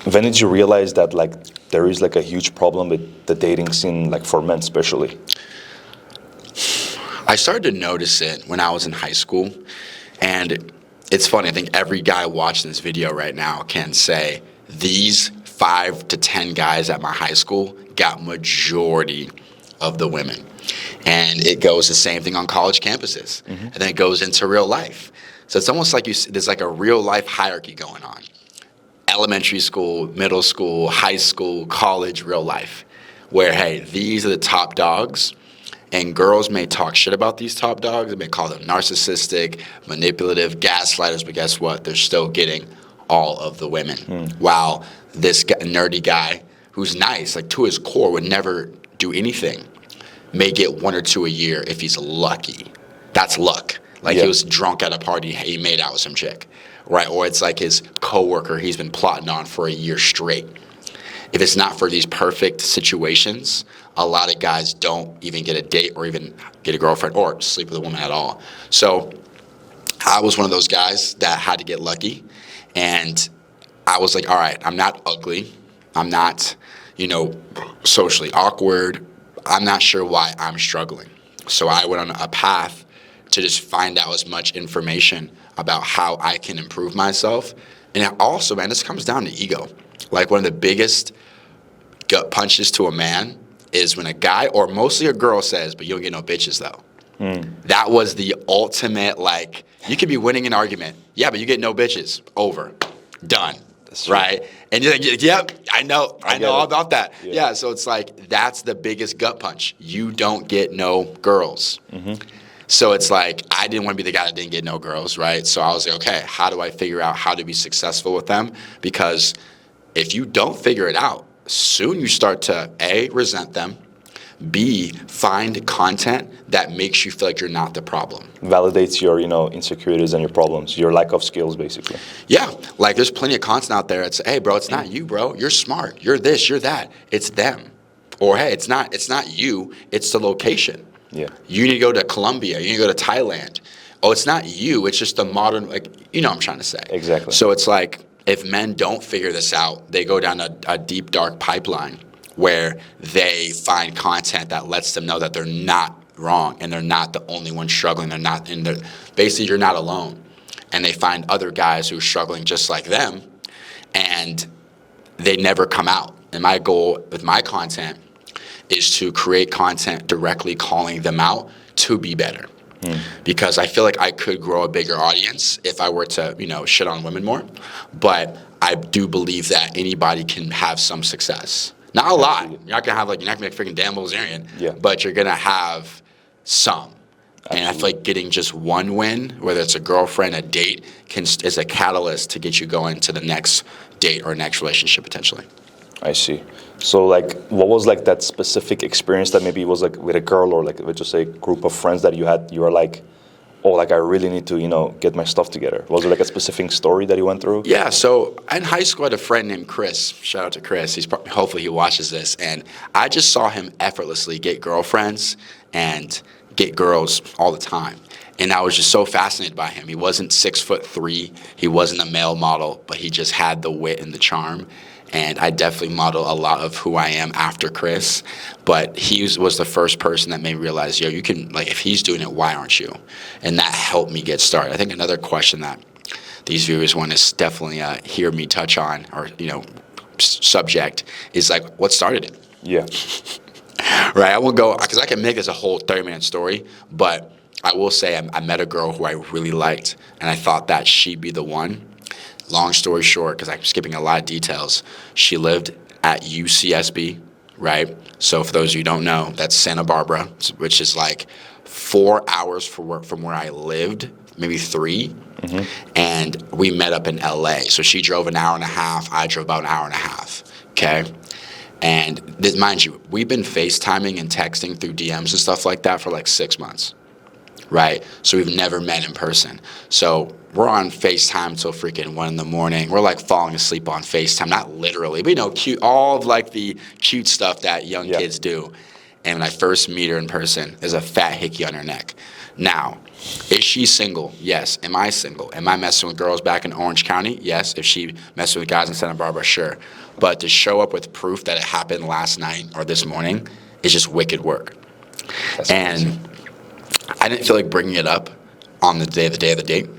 When did you realize that like there is like a huge problem with the dating scene, like for men especially? I started to notice it when I was in high school, and it's funny. I think every guy watching this video right now can say these 5 to 10 guys at my high school got majority of the women, and it goes the same thing on college campuses, and then it goes into real life. So it's almost like there's like a real life hierarchy going on. Elementary school, middle school, high school, college, real life, where, hey, these are the top dogs, and girls may talk shit about these top dogs. They may call them narcissistic, manipulative, gaslighters, but guess what? They're still getting all of the women. While this nerdy guy who's nice, like to his core, would never do anything, may get 1 or 2 a year if he's lucky. That's luck. Like he was drunk at a party, he made out with some chick, right? Or it's like his coworker he's been plotting on for a year straight. If it's not for these perfect situations, a lot of guys don't even get a date or even get a girlfriend or sleep with a woman at all. So I was one of those guys that had to get lucky. And I was like, all right, I'm not ugly. I'm not, socially awkward. I'm not sure why I'm struggling. So I went on a path to just find out as much information about how I can improve myself. And also, man, this comes down to ego. Like one of the biggest gut punches to a man is when a guy or mostly a girl says, but you don't get no bitches though. That was the ultimate, like, you could be winning an argument. Yeah, but you get no bitches. Over. Done. Right? And you're like, yep, I know all about that. Yeah, so it's like, that's the biggest gut punch. You don't get no girls. So it's like, I didn't want to be the guy that didn't get no girls, right? So I was like, okay, how do I figure out how to be successful with them? Because if you don't figure it out, soon you start to, A, resent them, B, find content that makes you feel like you're not the problem. Validates your, insecurities and your problems, your lack of skills, basically. Yeah, like there's plenty of content out there. It's, hey, bro, it's not you, bro. You're smart. You're this, you're that. It's them. Or, hey, it's not you. It's the location. Yeah. You need to go to Colombia. You need to go to Thailand. Oh, it's not you. It's just the modern, like, you know what I'm trying to say. Exactly. So it's like, if men don't figure this out, they go down a deep, dark pipeline where they find content that lets them know that they're not wrong and they're not the only one struggling. Basically, you're not alone. And they find other guys who are struggling just like them, and they never come out. And my goal with my content is to create content directly calling them out to be better. Because I feel like I could grow a bigger audience if I were to, shit on women more. But I do believe that anybody can have some success. Not a lot. You're not gonna be a freaking Dan Bilzerian, but you're gonna have some. And I feel like getting just one win, whether it's a girlfriend, a date, is a catalyst to get you going to the next date or next relationship potentially. I see. So, what was that specific experience that maybe was with a girl or with just a group of friends that you had? You were like, oh, I really need to, get my stuff together. Was there a specific story that you went through? Yeah. So in high school, I had a friend named Chris. Shout out to Chris. Hopefully he watches this. And I just saw him effortlessly get girlfriends and get girls all the time. And I was just so fascinated by him. He wasn't 6'3". He wasn't a male model, but he just had the wit and the charm. And I definitely model a lot of who I am after Chris. But he was the first person that made me realize, you can, if he's doing it, why aren't you? And that helped me get started. I think another question that these viewers want to definitely hear me touch on, or, subject, is what started it? Yeah. Right? I won't go, because I can make this a whole 30-minute story, but I will say I met a girl who I really liked, and I thought that she'd be the one. Long story short, because I'm skipping a lot of details, she lived at UCSB, right? So for those of you who don't know, that's Santa Barbara, which is 4 hours from where I lived, maybe 3. And we met up in LA. So she drove an hour and a half, I drove about an hour and a half, okay? And mind you, we've been FaceTiming and texting through DMs and stuff like that for 6 months, right? So we've never met in person. So we're on FaceTime till freaking 1 a.m. We're falling asleep on FaceTime, not literally, but cute, all of the cute stuff that young kids do. And when I first meet her in person, there's a fat hickey on her neck. Now, Is she single? Yes. Am I single? Am I messing with girls back in Orange County? Yes. If she messing with guys in Santa Barbara, sure. But to show up with proof that it happened last night or this morning is just wicked work. And I didn't feel like bringing it up on the day of the date.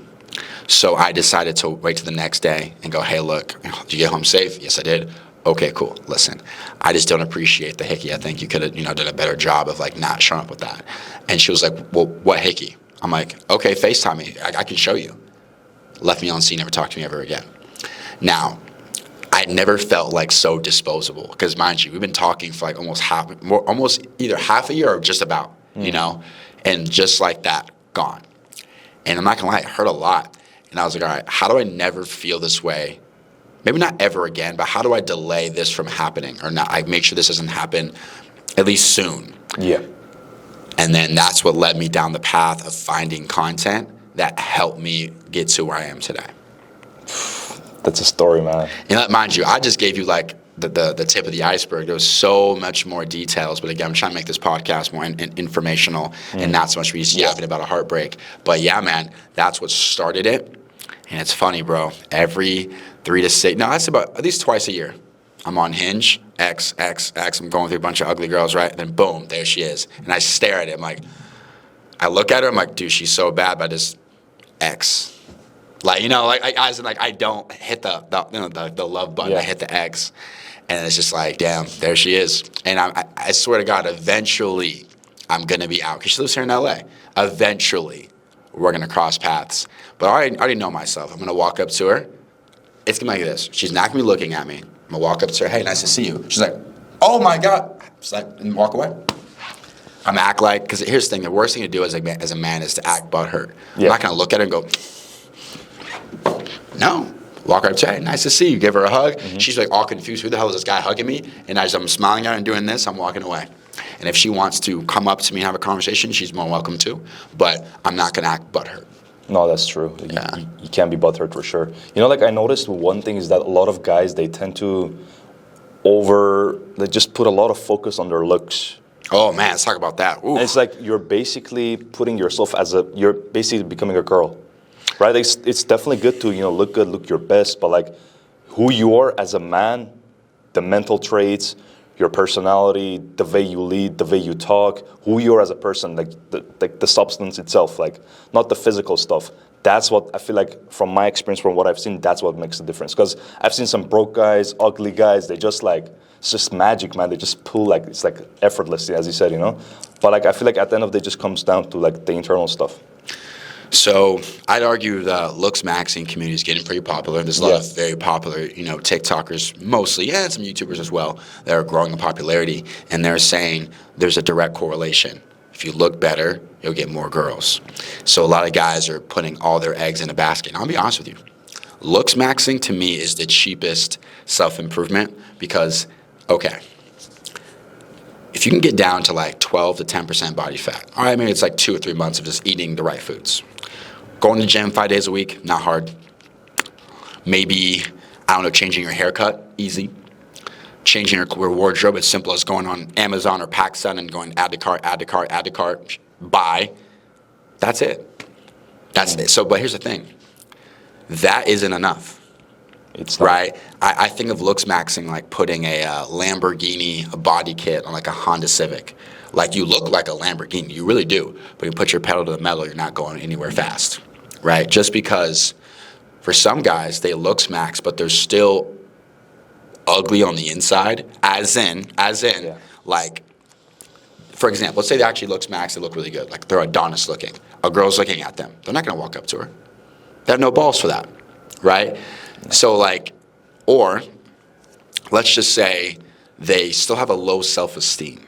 So I decided to wait till the next day and go, hey, look, did you get home safe? Yes, I did. Okay, cool. Listen, I just don't appreciate the hickey. I think you could have, did a better job of like not showing up with that. And she was like, well, what hickey? I'm like, okay, FaceTime me. I can show you. Left me on scene, never talked to me ever again. Now, I never felt like so disposable because, mind you, we've been talking for like almost either half a year or just about, and just like that, gone. And I'm not gonna lie, it hurt a lot. And I was like, all right, how do I never feel this way? Maybe not ever again, but how do I delay this from happening or not? I make sure this doesn't happen at least soon. Yeah. And then that's what led me down the path of finding content that helped me get to where I am today. That's a story, man. And mind you, I just gave you like the tip of the iceberg. There was so much more details, but again, I'm trying to make this podcast more informational and not so much me just yapping about a heartbreak. But yeah, man, that's what started it. And it's funny, bro. Every 3 to 6, no, that's about at least twice a year. I'm on Hinge, X. I'm going through a bunch of ugly girls, right? And then boom, there she is. And I stare at it. I'm like, I look at her. I'm like, dude, she's so bad, but it's X. Like, I don't hit the love button. Yeah. I hit the X. And it's just like, damn, there she is. And I swear to God, eventually I'm going to be out. Because she lives here in L.A. Eventually, we're going to cross paths. But I already know myself. I'm going to walk up to her. It's going to be like this. She's not going to be looking at me. I'm going to walk up to her. Hey, nice to see you. She's like, oh, my God. She's like, and walk away. I'm going to act like, because here's the thing. The worst thing to do as a man is to act butthurt. Yeah. I'm not going to look at her and go, no. Walk up to her, nice to see you. Give her a hug. Mm-hmm. She's like all confused. Who the hell is this guy hugging me? And as I'm smiling at her and doing this, I'm walking away. And if she wants to come up to me and have a conversation, she's more welcome to. But I'm not going to act butthurt. No, that's true. Yeah. You can't be butthurt for sure. I noticed one thing is that a lot of guys, they tend to they just put a lot of focus on their looks. Oh, man, let's talk about that. And it's like you're basically putting yourself you're basically becoming a girl. Right, it's definitely good to look good, look your best, but like who you are as a man, the mental traits, your personality, the way you lead, the way you talk, who you are as a person, like the substance itself, like not the physical stuff. That's what I feel like from my experience, from what I've seen, that's what makes the difference. Because I've seen some broke guys, ugly guys, they just like it's just magic, man. They just pull like it's like effortlessly, as you said, But like I feel like at the end of the day, it just comes down to like the internal stuff. So I'd argue the Looksmaxxing community is getting pretty popular. There's a lot of very popular, TikTokers mostly, and some YouTubers as well, that are growing in popularity. And they're saying there's a direct correlation. If you look better, you'll get more girls. So a lot of guys are putting all their eggs in a basket. And I'll be honest with you. Looksmaxxing to me is the cheapest self-improvement because, okay, if you can get down to like 12 to 10% body fat, all right, maybe it's like 2 or 3 months of just eating the right foods. Going to the gym 5 days a week, not hard. Maybe, changing your haircut, easy. Changing your wardrobe, as simple as going on Amazon or PacSun and going add to cart, buy. That's it. That's it. So, but here's the thing. That isn't enough. It's not. Right? I think of Looksmaxxing like putting a Lamborghini a body kit on like a Honda Civic. Like you look like a Lamborghini. You really do. But you put your pedal to the metal, you're not going anywhere fast. Right? Just because for some guys, they Looksmax, but they're still ugly on the inside. As in, like, for example, let's say they actually Looksmax, they look really good. Like they're Adonis looking. A girl's looking at them. They're not going to walk up to her. They have no balls for that. Right? So like, or let's just say they still have a low self-esteem.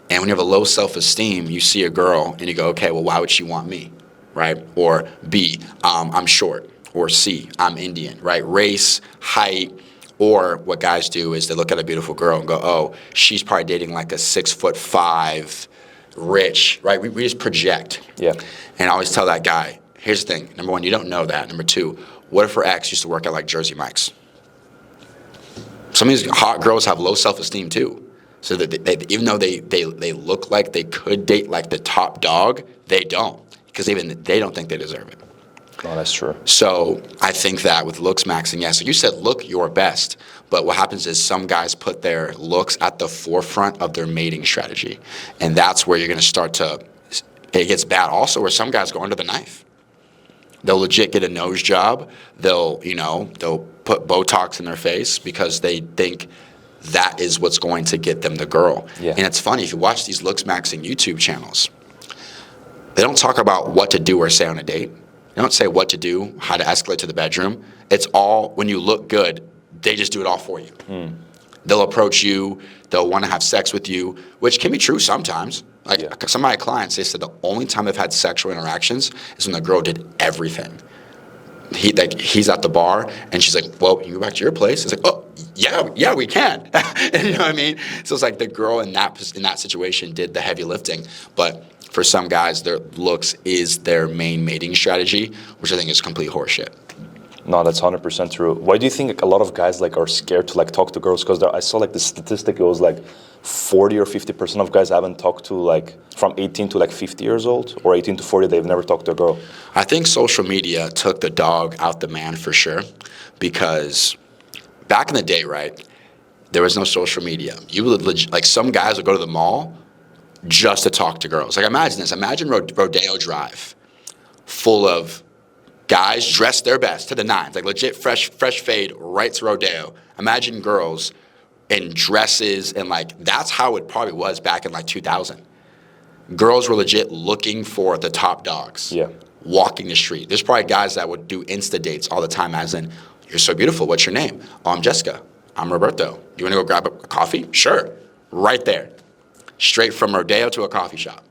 And when you have a low self-esteem, you see a girl and you go, okay, well, why would she want me, right? Or B, I'm short. Or C, I'm Indian, right? Race, height, or what guys do is they look at a beautiful girl and go, oh, she's probably dating like a 6'5", rich, right? We just project. Yeah. And I always tell that guy, here's the thing. Number one, you don't know that. Number two, what if her ex used to work at like Jersey Mike's? Some of these hot girls have low self-esteem too. So that they, even though they look like they could date like the top dog, they don't. because even they don't think they deserve it. No, that's true. So I think that with Looksmaxxing, yes, like you said, look your best. But what happens is some guys put their looks at the forefront of their mating strategy. And that's where you're going to start to, it gets bad also, where some guys go under the knife. They'll legit get a nose job. They'll put Botox in their face because they think that is what's going to get them the girl. Yeah. And it's funny, if you watch these Looksmaxxing YouTube channels, they don't talk about what to do or say on a date. They don't say what to do, how to escalate to the bedroom. It's all, when you look good, they just do it all for you. They'll approach you. They'll want to have sex with you, which can be true sometimes. Like some of my clients, they said the only time they've had sexual interactions is when the girl did everything. He's at the bar, and she's like, well, you can go back to your place. It's like, oh, yeah, we can. And you know what I mean? So it's like the girl in that situation did the heavy lifting. But for some guys, their looks is their main mating strategy, which I think is complete horseshit. No, that's 100% true. Why do you think a lot of guys are scared to talk to girls? Because I saw the statistic, it was 40 or 50% of guys haven't talked to from 18 to 50 years old, or 18 to 40, they've never talked to a girl. I think social media took the dog out the man for sure, because back in the day, right, there was no social media. You would some guys would go to the mall just to talk to girls. Imagine this. Imagine Rodeo Drive full of guys dressed their best to the nines, legit fresh fade right to Rodeo. Imagine girls in dresses, and that's how it probably was back in 2000. Girls were legit looking for the top dogs. Yeah. Walking the street. There's probably guys that would do Insta dates all the time, as in, you're so beautiful, what's your name? Oh, I'm Jessica. I'm Roberto. You want to go grab a coffee? Sure. Right there. Straight from Rodeo to a coffee shop.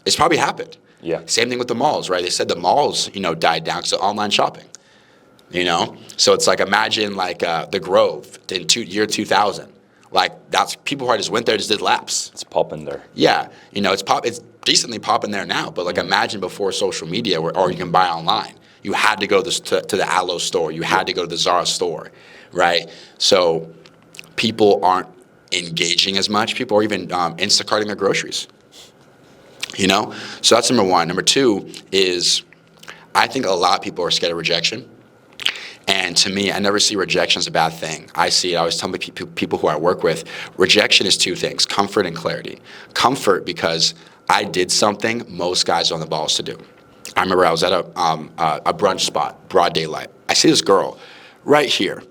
It's probably happened. Yeah. Same thing with the malls, right? They said the malls, died down because of online shopping. So it's imagine the Grove in year 2000. That's people probably just went there, just did laps. It's popping there. Yeah, it's decently popping there now. But imagine before social media, or you can buy online. You had to go to the Aloe store. You had to go to the Zara store, right? So people aren't engaging as much. People are even Instacarting their groceries. So that's number one. Number two is, I think a lot of people are scared of rejection. And to me, I never see rejection as a bad thing. I always tell people who I work with, rejection is two things, comfort and clarity. Comfort because I did something most guys on the balls to do. I remember I was at a brunch spot, broad daylight. I see this girl right here.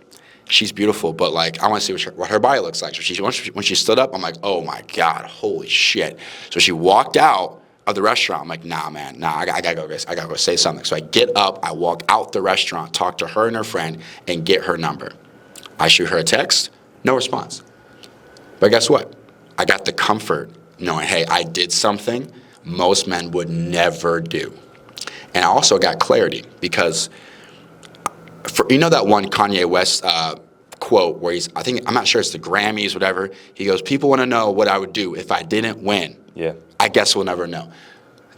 She's beautiful, but I want to see what her body looks like. So when she stood up, I'm like, oh my God, holy shit. So she walked out of the restaurant. I'm like, nah, man, I gotta go say something. So I get up, I walk out the restaurant, talk to her and her friend, and get her number. I shoot her a text, no response. But guess what? I got the comfort knowing, hey, I did something most men would never do. And I also got clarity because, that one Kanye West quote where I'm not sure it's the Grammys, whatever. He goes, people want to know what I would do if I didn't win. Yeah. I guess we'll never know.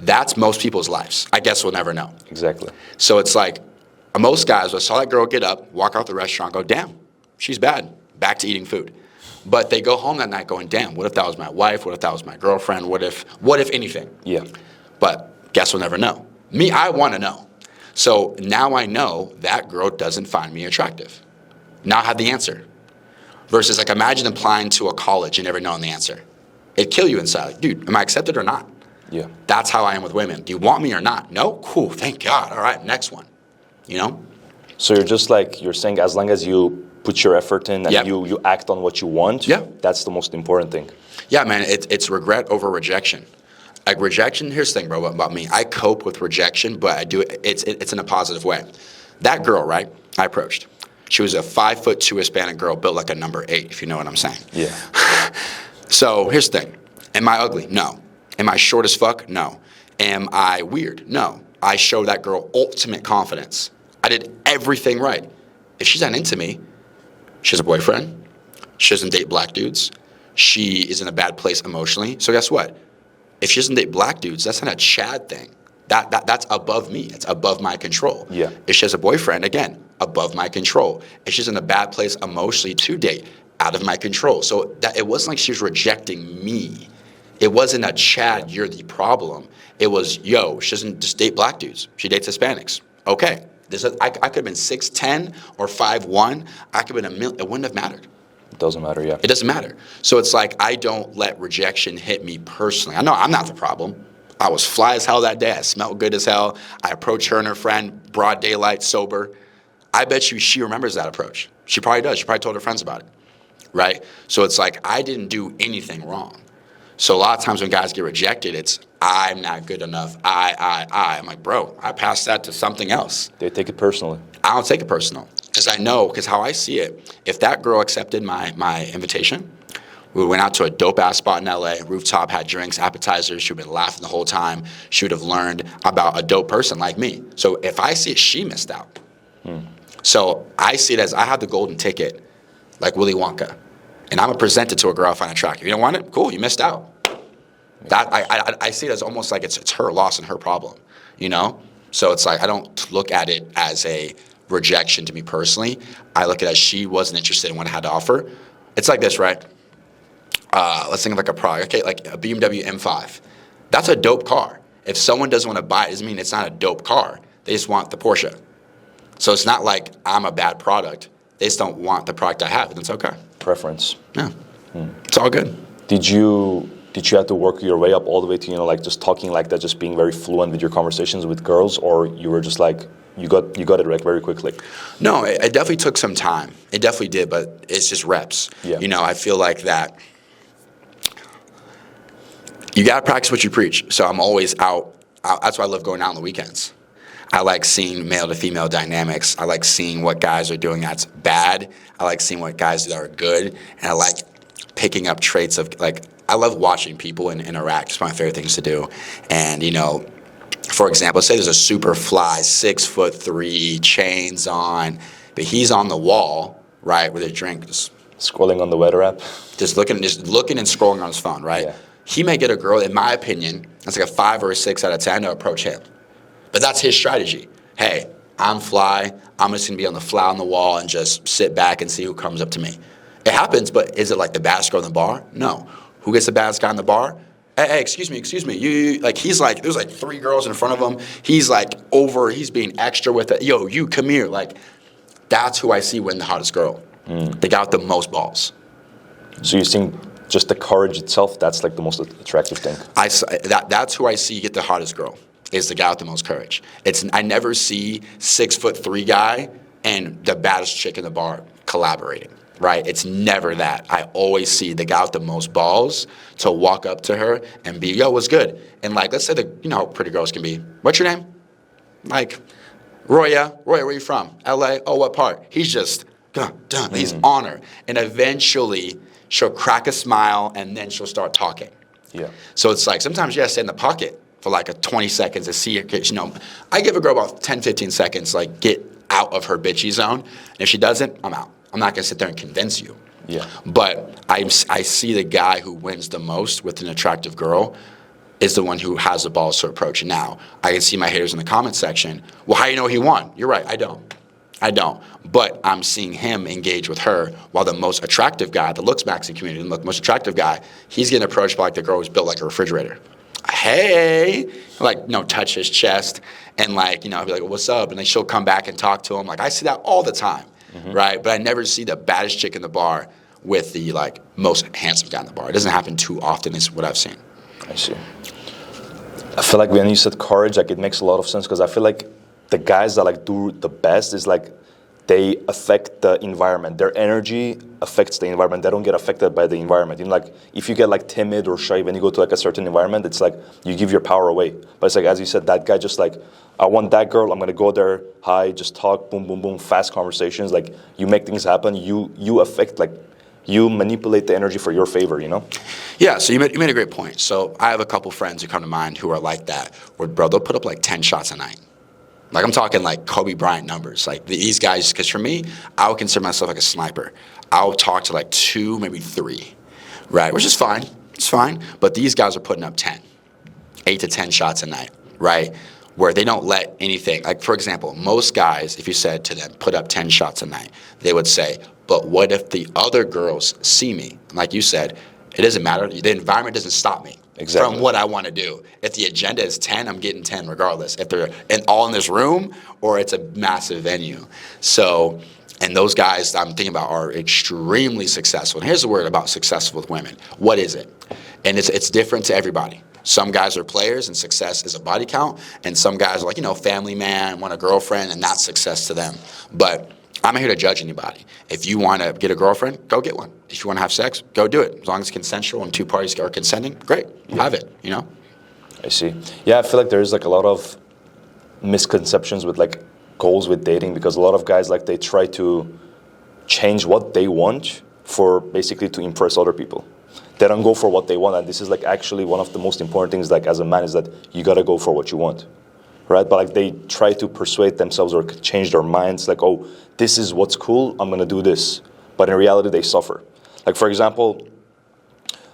That's most people's lives. I guess we'll never know. Exactly. So it's most guys, I saw that girl get up, walk out the restaurant, go, damn, she's bad. Back to eating food. But they go home that night going, damn, what if that was my wife? What if that was my girlfriend? What if anything? Yeah. But guess we'll never know. Me, I want to know. So now I know that girl doesn't find me attractive. Now I have the answer. Versus imagine applying to a college and never knowing the answer. It'd kill you inside. Dude, am I accepted or not? Yeah. That's how I am with women. Do you want me or not? No? Cool, thank God. All right, next one. So you're just you're saying as long as you put your effort in and you act on what you want, that's the most important thing. Yeah, man, it's regret over rejection. Rejection, here's the thing, bro, about me. I cope with rejection, but I do it's in a positive way. That girl, right, I approached. She was a 5'2" Hispanic girl built like a number 8, if you know what I'm saying. Yeah. So here's the thing. Am I ugly? No. Am I short as fuck? No. Am I weird? No. I show that girl ultimate confidence. I did everything right. If she's not into me, she has a boyfriend. She doesn't date black dudes. She is in a bad place emotionally. So guess what? If she doesn't date black dudes, that's not a Chad thing. That's above me. It's above my control. Yeah. If she has a boyfriend, again, above my control. If she's in a bad place emotionally to date, out of my control. So that it wasn't like she was rejecting me. It wasn't a Chad, you're the problem. It was, yo, she doesn't just date black dudes. She dates Hispanics. Okay. I could have been 6'10" or 5'1". I could have been a million. It wouldn't have mattered. It doesn't matter, yeah. It doesn't matter. So it's like I don't let rejection hit me personally. I know I'm not the problem. I was fly as hell that day. I smelled good as hell. I approached her and her friend, broad daylight, sober. I bet you she remembers that approach. She probably does. She probably told her friends about it, right? So it's like I didn't do anything wrong. So a lot of times when guys get rejected, it's I'm not good enough. I'm like, bro, I passed that to something else. They take it personally. I don't take it personal because I know, because how I see it, if that girl accepted my invitation, we went out to a dope-ass spot in LA, rooftop, had drinks, appetizers. She would have been laughing the whole time. She would have learned about a dope person like me. So if I see it, she missed out. So I see it as I have the golden ticket, like Willy Wonka. And I'm going to present it to a girl I find attractive. You don't want it? Cool, you missed out. That I see it as almost like it's her loss and her problem, you know? So it's like I don't look at it as a rejection to me personally. I look at it as she wasn't interested in what I had to offer. It's like this, right? Let's think of like a product, okay, like a BMW M5. That's a dope car. If someone doesn't want to buy it, it doesn't mean it's not a dope car. They just want the Porsche. So it's not like I'm a bad product. They just don't want the product I have, and it's okay. Preference. Yeah, It's all good. Did you have to work your way up all the way to, you know, like just talking like that, just being very fluent with your conversations with girls, or you were just like, you got it like very quickly? No, it definitely took some time. It definitely did, but it's just reps. Yeah. You know, I feel like that you got to practice what you preach. So I'm always out. That's why I love going out on the weekends. I like seeing male to female dynamics. I like seeing what guys are doing that's bad. I like seeing what guys that are good. And I like picking up traits of, like, I love watching people interact. It's my favorite things to do. And, you know, for example, say there's a super fly, 6'3", chains on, but he's on the wall, right, with a drink, just Scrolling on the weather app? just looking and scrolling on his phone, right? Yeah. He may get a girl, in my opinion, that's like a 5 or a 6 out of 10 to approach him. But that's his strategy. Hey, I'm fly. I'm just going to be on the fly on the wall and just sit back and see who comes up to me. It happens, but is it like the baddest girl in the bar? No. Who gets the baddest guy in the bar? Hey, excuse me. You like, he's like, there's like 3 girls in front of him. He's like he's being extra with it. Yo, you come here. Like, that's who I see win the hottest girl. They got the most balls. So you think just the courage itself, that's like the most attractive thing? That's who I see get the hottest girl, is the guy with the most courage. I never see 6'3" guy and the baddest chick in the bar collaborating, right? It's never that. I always see the guy with the most balls to walk up to her and be, yo, what's good? And like, let's say you know how pretty girls can be. What's your name? Like, Roya, where are you from? LA? Oh, what part? He's just, he's on her. And eventually she'll crack a smile and then she'll start talking. Yeah. So it's like, sometimes you gotta stay in the pocket for like a 20 seconds to see her. You know, I give a girl about 10, 15 seconds to like get out of her bitchy zone. And if she doesn't, I'm out. I'm not gonna sit there and convince you. Yeah. But I see the guy who wins the most with an attractive girl is the one who has the balls to approach. Now, I can see my haters in the comment section. Well, how do you know he won? You're right, I don't. But I'm seeing him engage with her, while the most attractive guy, the Looksmaxxing community, the most attractive guy, he's getting approached by like the girl who's built like a refrigerator. Hey, like, you know, touch his chest and like, you know, I'll be like, what's up? And then she'll come back and talk to him. Like, I see that all the time, right? But I never see the baddest chick in the bar with the like most handsome guy in the bar. It doesn't happen too often, is what I've seen. I see. I feel like when you said courage, like it makes a lot of sense, because I feel like the guys that like do the best is like they affect the environment. Their energy affects the environment. They don't get affected by the environment. You know, like if you get like timid or shy when you go to like a certain environment, it's like you give your power away. But it's like, as you said, that guy just like, I want that girl. I'm gonna go there, hi, just talk, boom, boom, boom, fast conversations. Like you make things happen. You affect, like you manipulate the energy for your favor. You know? Yeah. So you made a great point. So I have a couple friends who come to mind who are like that. Where bro, they'll put up like 10 shots a night. Like I'm talking like Kobe Bryant numbers. Like these guys, because for me, I would consider myself like a sniper. I'll talk to like 2, maybe 3, right? Which is fine. It's fine. But these guys are putting up 10, 8 to 10 shots a night, right? Where they don't let anything, like for example, most guys, if you said to them, put up 10 shots a night, they would say, but what if the other girls see me? Like you said, it doesn't matter. The environment doesn't stop me. Exactly. from what I want to do. If the agenda is 10, I'm getting 10 regardless. If they're all in this room or it's a massive venue. So, and those guys I'm thinking about are extremely successful. And here's the word about successful with women. What is it? And it's different to everybody. Some guys are players and success is a body count. And some guys are like, family man, want a girlfriend, and that's success to them. But I'm not here to judge anybody. If you want to get a girlfriend, go get one. If you want to have sex, go do it. As long as it's consensual and two parties are consenting, great, have it, I see. Yeah, I feel like there's like a lot of misconceptions with like goals with dating, because a lot of guys like they try to change what they want for basically to impress other people. They don't go for what they want, and this is like actually one of the most important things like as a man is that you gotta go for what you want. Right, but like they try to persuade themselves or change their minds, like, oh, this is what's cool, I'm gonna do this. But in reality, they suffer. Like for example,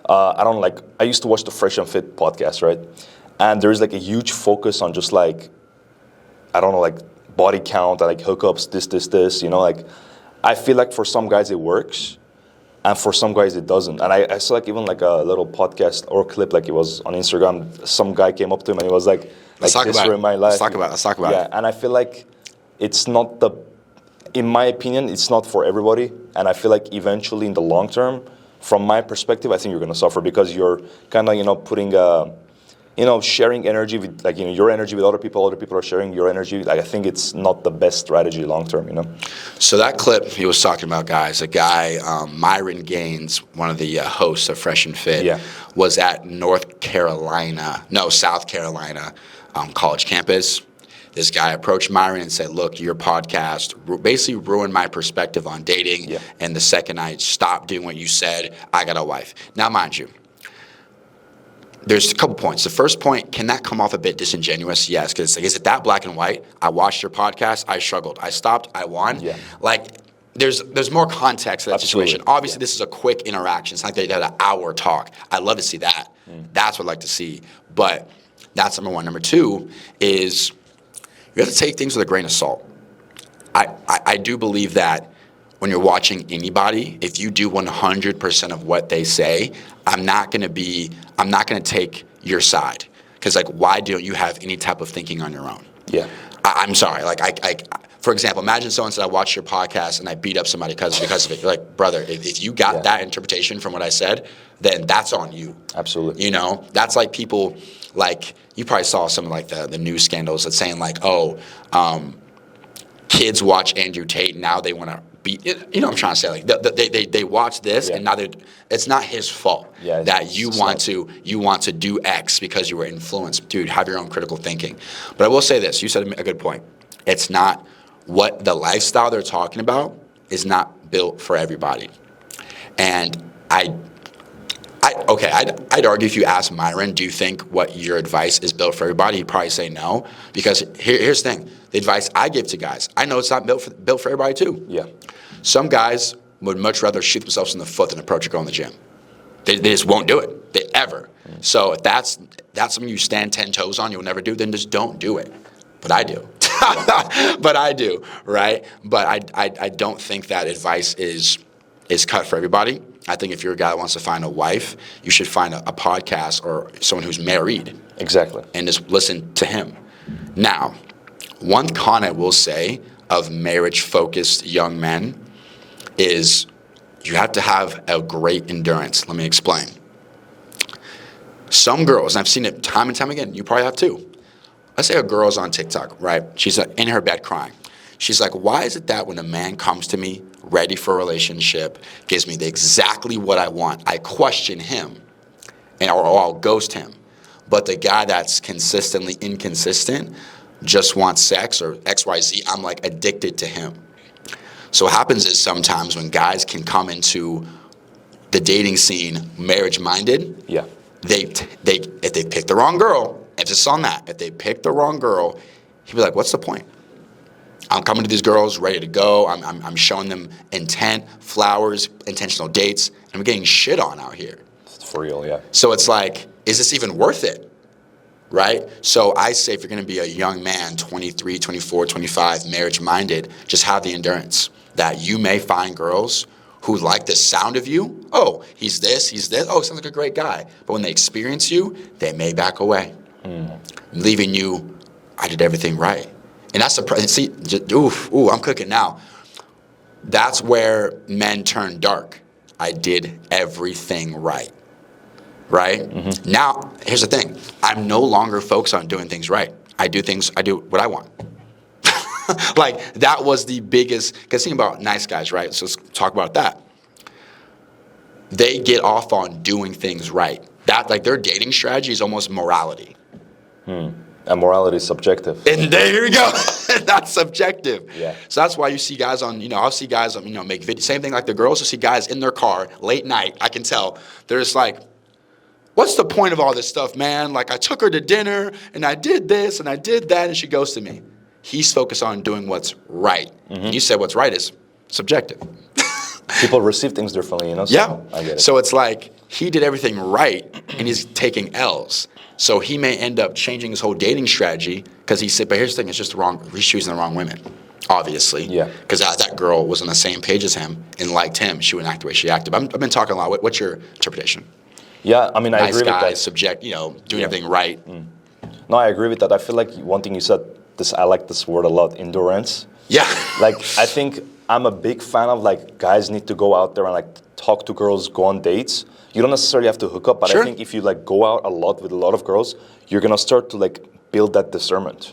I used to watch the Fresh and Fit podcast, right? And there's like a huge focus on just like, like body count and like hookups, this. Like I feel like for some guys it works, and for some guys it doesn't. And I saw like even like a little podcast or clip, like it was on Instagram. Some guy came up to him and he was like, Let's talk about it. Let's talk about it. Yeah, and I feel like it's not in my opinion, it's not for everybody. And I feel like eventually in the long term, from my perspective, I think you're going to suffer because you're kind of, putting, sharing energy with, like, your energy with other people are sharing your energy. Like, I think it's not the best strategy long term, So that clip he was talking about, guys, a guy, Myron Gaines, one of the hosts of Fresh and Fit, was at South Carolina college campus. This guy approached Myron and said, look, your podcast basically ruined my perspective on dating. Yeah. And the second I stopped doing what you said, I got a wife. Now, mind you, there's a couple points. The first point, can that come off a bit disingenuous? Yes, because is it that black and white? I watched your podcast. I struggled. I stopped. I won. Yeah. Like, there's more context to that situation. Obviously, this is a quick interaction. It's not like they had an hour talk. I'd love to see that. That's what I'd like to see. But that's number one. Number two is you have to take things with a grain of salt. I do believe that when you're watching anybody, if you do 100% of what they say, I'm not going to take your side. Because, like, why don't you have any type of thinking on your own? Yeah. I'm sorry. Like, for example, imagine someone said, I watched your podcast and I beat up somebody because of it. You're like, brother, if you got that interpretation from what I said, then that's on you. Absolutely. That's like people, like, you probably saw some of like the news scandals that's saying like, kids watch Andrew Tate and now they want to beat. What I'm trying to say? Like they watch this and now it's not his fault that you want to do X because you were influenced. Dude, have your own critical thinking. But I will say this: you said a good point. It's not what the lifestyle they're talking about is not built for everybody, and I'd argue if you ask Myron, do you think what your advice is built for everybody? He'd probably say no, because here's the thing. The advice I give to guys, I know it's not built for everybody too. Yeah. Some guys would much rather shoot themselves in the foot than approach a girl in the gym. They just won't do it. Ever. So if that's something you stand 10 toes on, you'll never do, then just don't do it. But I do. But I do, right? But I don't think that advice is cut for everybody. I think if you're a guy that wants to find a wife, you should find a podcast or someone who's married. Exactly. And just listen to him. Now, one con I will say of marriage-focused young men is you have to have a great endurance. Let me explain. Some girls, and I've seen it time and time again, you probably have too. Let's say a girl's on TikTok, right? She's in her bed crying. She's like, why is it that when a man comes to me ready for a relationship, gives me exactly what I want, I question him or I'll ghost him. But the guy that's consistently inconsistent just wants sex or XYZ, I'm like addicted to him. So what happens is sometimes when guys can come into the dating scene marriage-minded, if they pick the wrong girl, emphasis on that, if they pick the wrong girl, he'd be like, what's the point? I'm coming to these girls ready to go. I'm showing them intent, flowers, intentional dates, and I'm getting shit on out here. It's for real, yeah. So it's like, is this even worth it? Right? So I say if you're going to be a young man, 23, 24, 25, marriage-minded, just have the endurance that you may find girls who like the sound of you. Oh, he's this. Oh, sounds like a great guy. But when they experience you, they may back away, leaving you, I did everything right. And that's the, see, I'm cooking now. That's where men turn dark. I did everything right. Right? Mm-hmm. Now, here's the thing. I'm no longer focused on doing things right. I do what I want. Like, that was the biggest, because think about nice guys, right? So let's talk about that. They get off on doing things right. That, like, their dating strategy is almost morality. And morality is subjective. And there you go. That's subjective. Yeah. So that's why you see guys on, I'll see guys on, make videos. Same thing like the girls will see guys in their car late night. I can tell. They're just like, what's the point of all this stuff, man? Like, I took her to dinner and I did this and I did that, and she goes to me. He's focused on doing what's right. Mm-hmm. And you said what's right is subjective. People receive things differently, So yeah. I get it. So it's like he did everything right and he's taking L's. So he may end up changing his whole dating strategy because he said, but here's the thing, it's just he's choosing the wrong women, obviously. Yeah. Because that girl was on the same page as him and liked him. She wouldn't act the way she acted. I've been talking a lot. What's your interpretation? Yeah, I mean, I nice agree guy, with that. Subject, doing everything right. No, I agree with that. I feel like one thing you said, I like this word a lot, endurance. Yeah. Like, I think I'm a big fan of, like, guys need to go out there and, like, talk to girls, go on dates. You don't necessarily have to hook up, but Sure. I think if you, like, go out a lot with a lot of girls, you're going to start to, like, build that discernment.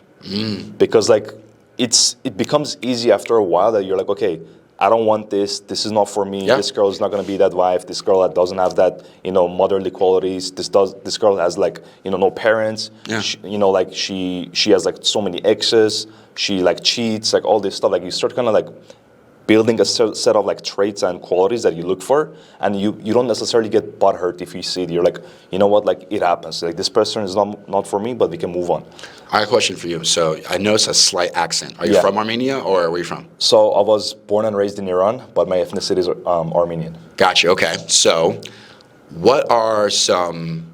Because, like, it becomes easy after a while that you're like, okay, I don't want this. This is not for me. Yeah. This girl is not going to be that wife. This girl that doesn't have that, motherly qualities. This girl has, like, no parents. Yeah. She has, like, so many exes. She, like, cheats, like, all this stuff. Like, you start kind of, like, building a set of, like, traits and qualities that you look for, and you don't necessarily get butthurt if you see it. You're like, you know what, like, it happens. Like, this person is not for me, but we can move on. I have a question for you. So I noticed a slight accent. Are you from Armenia, or where are you from? So I was born and raised in Iran, but my ethnicity is Armenian. Gotcha. Okay. So what are some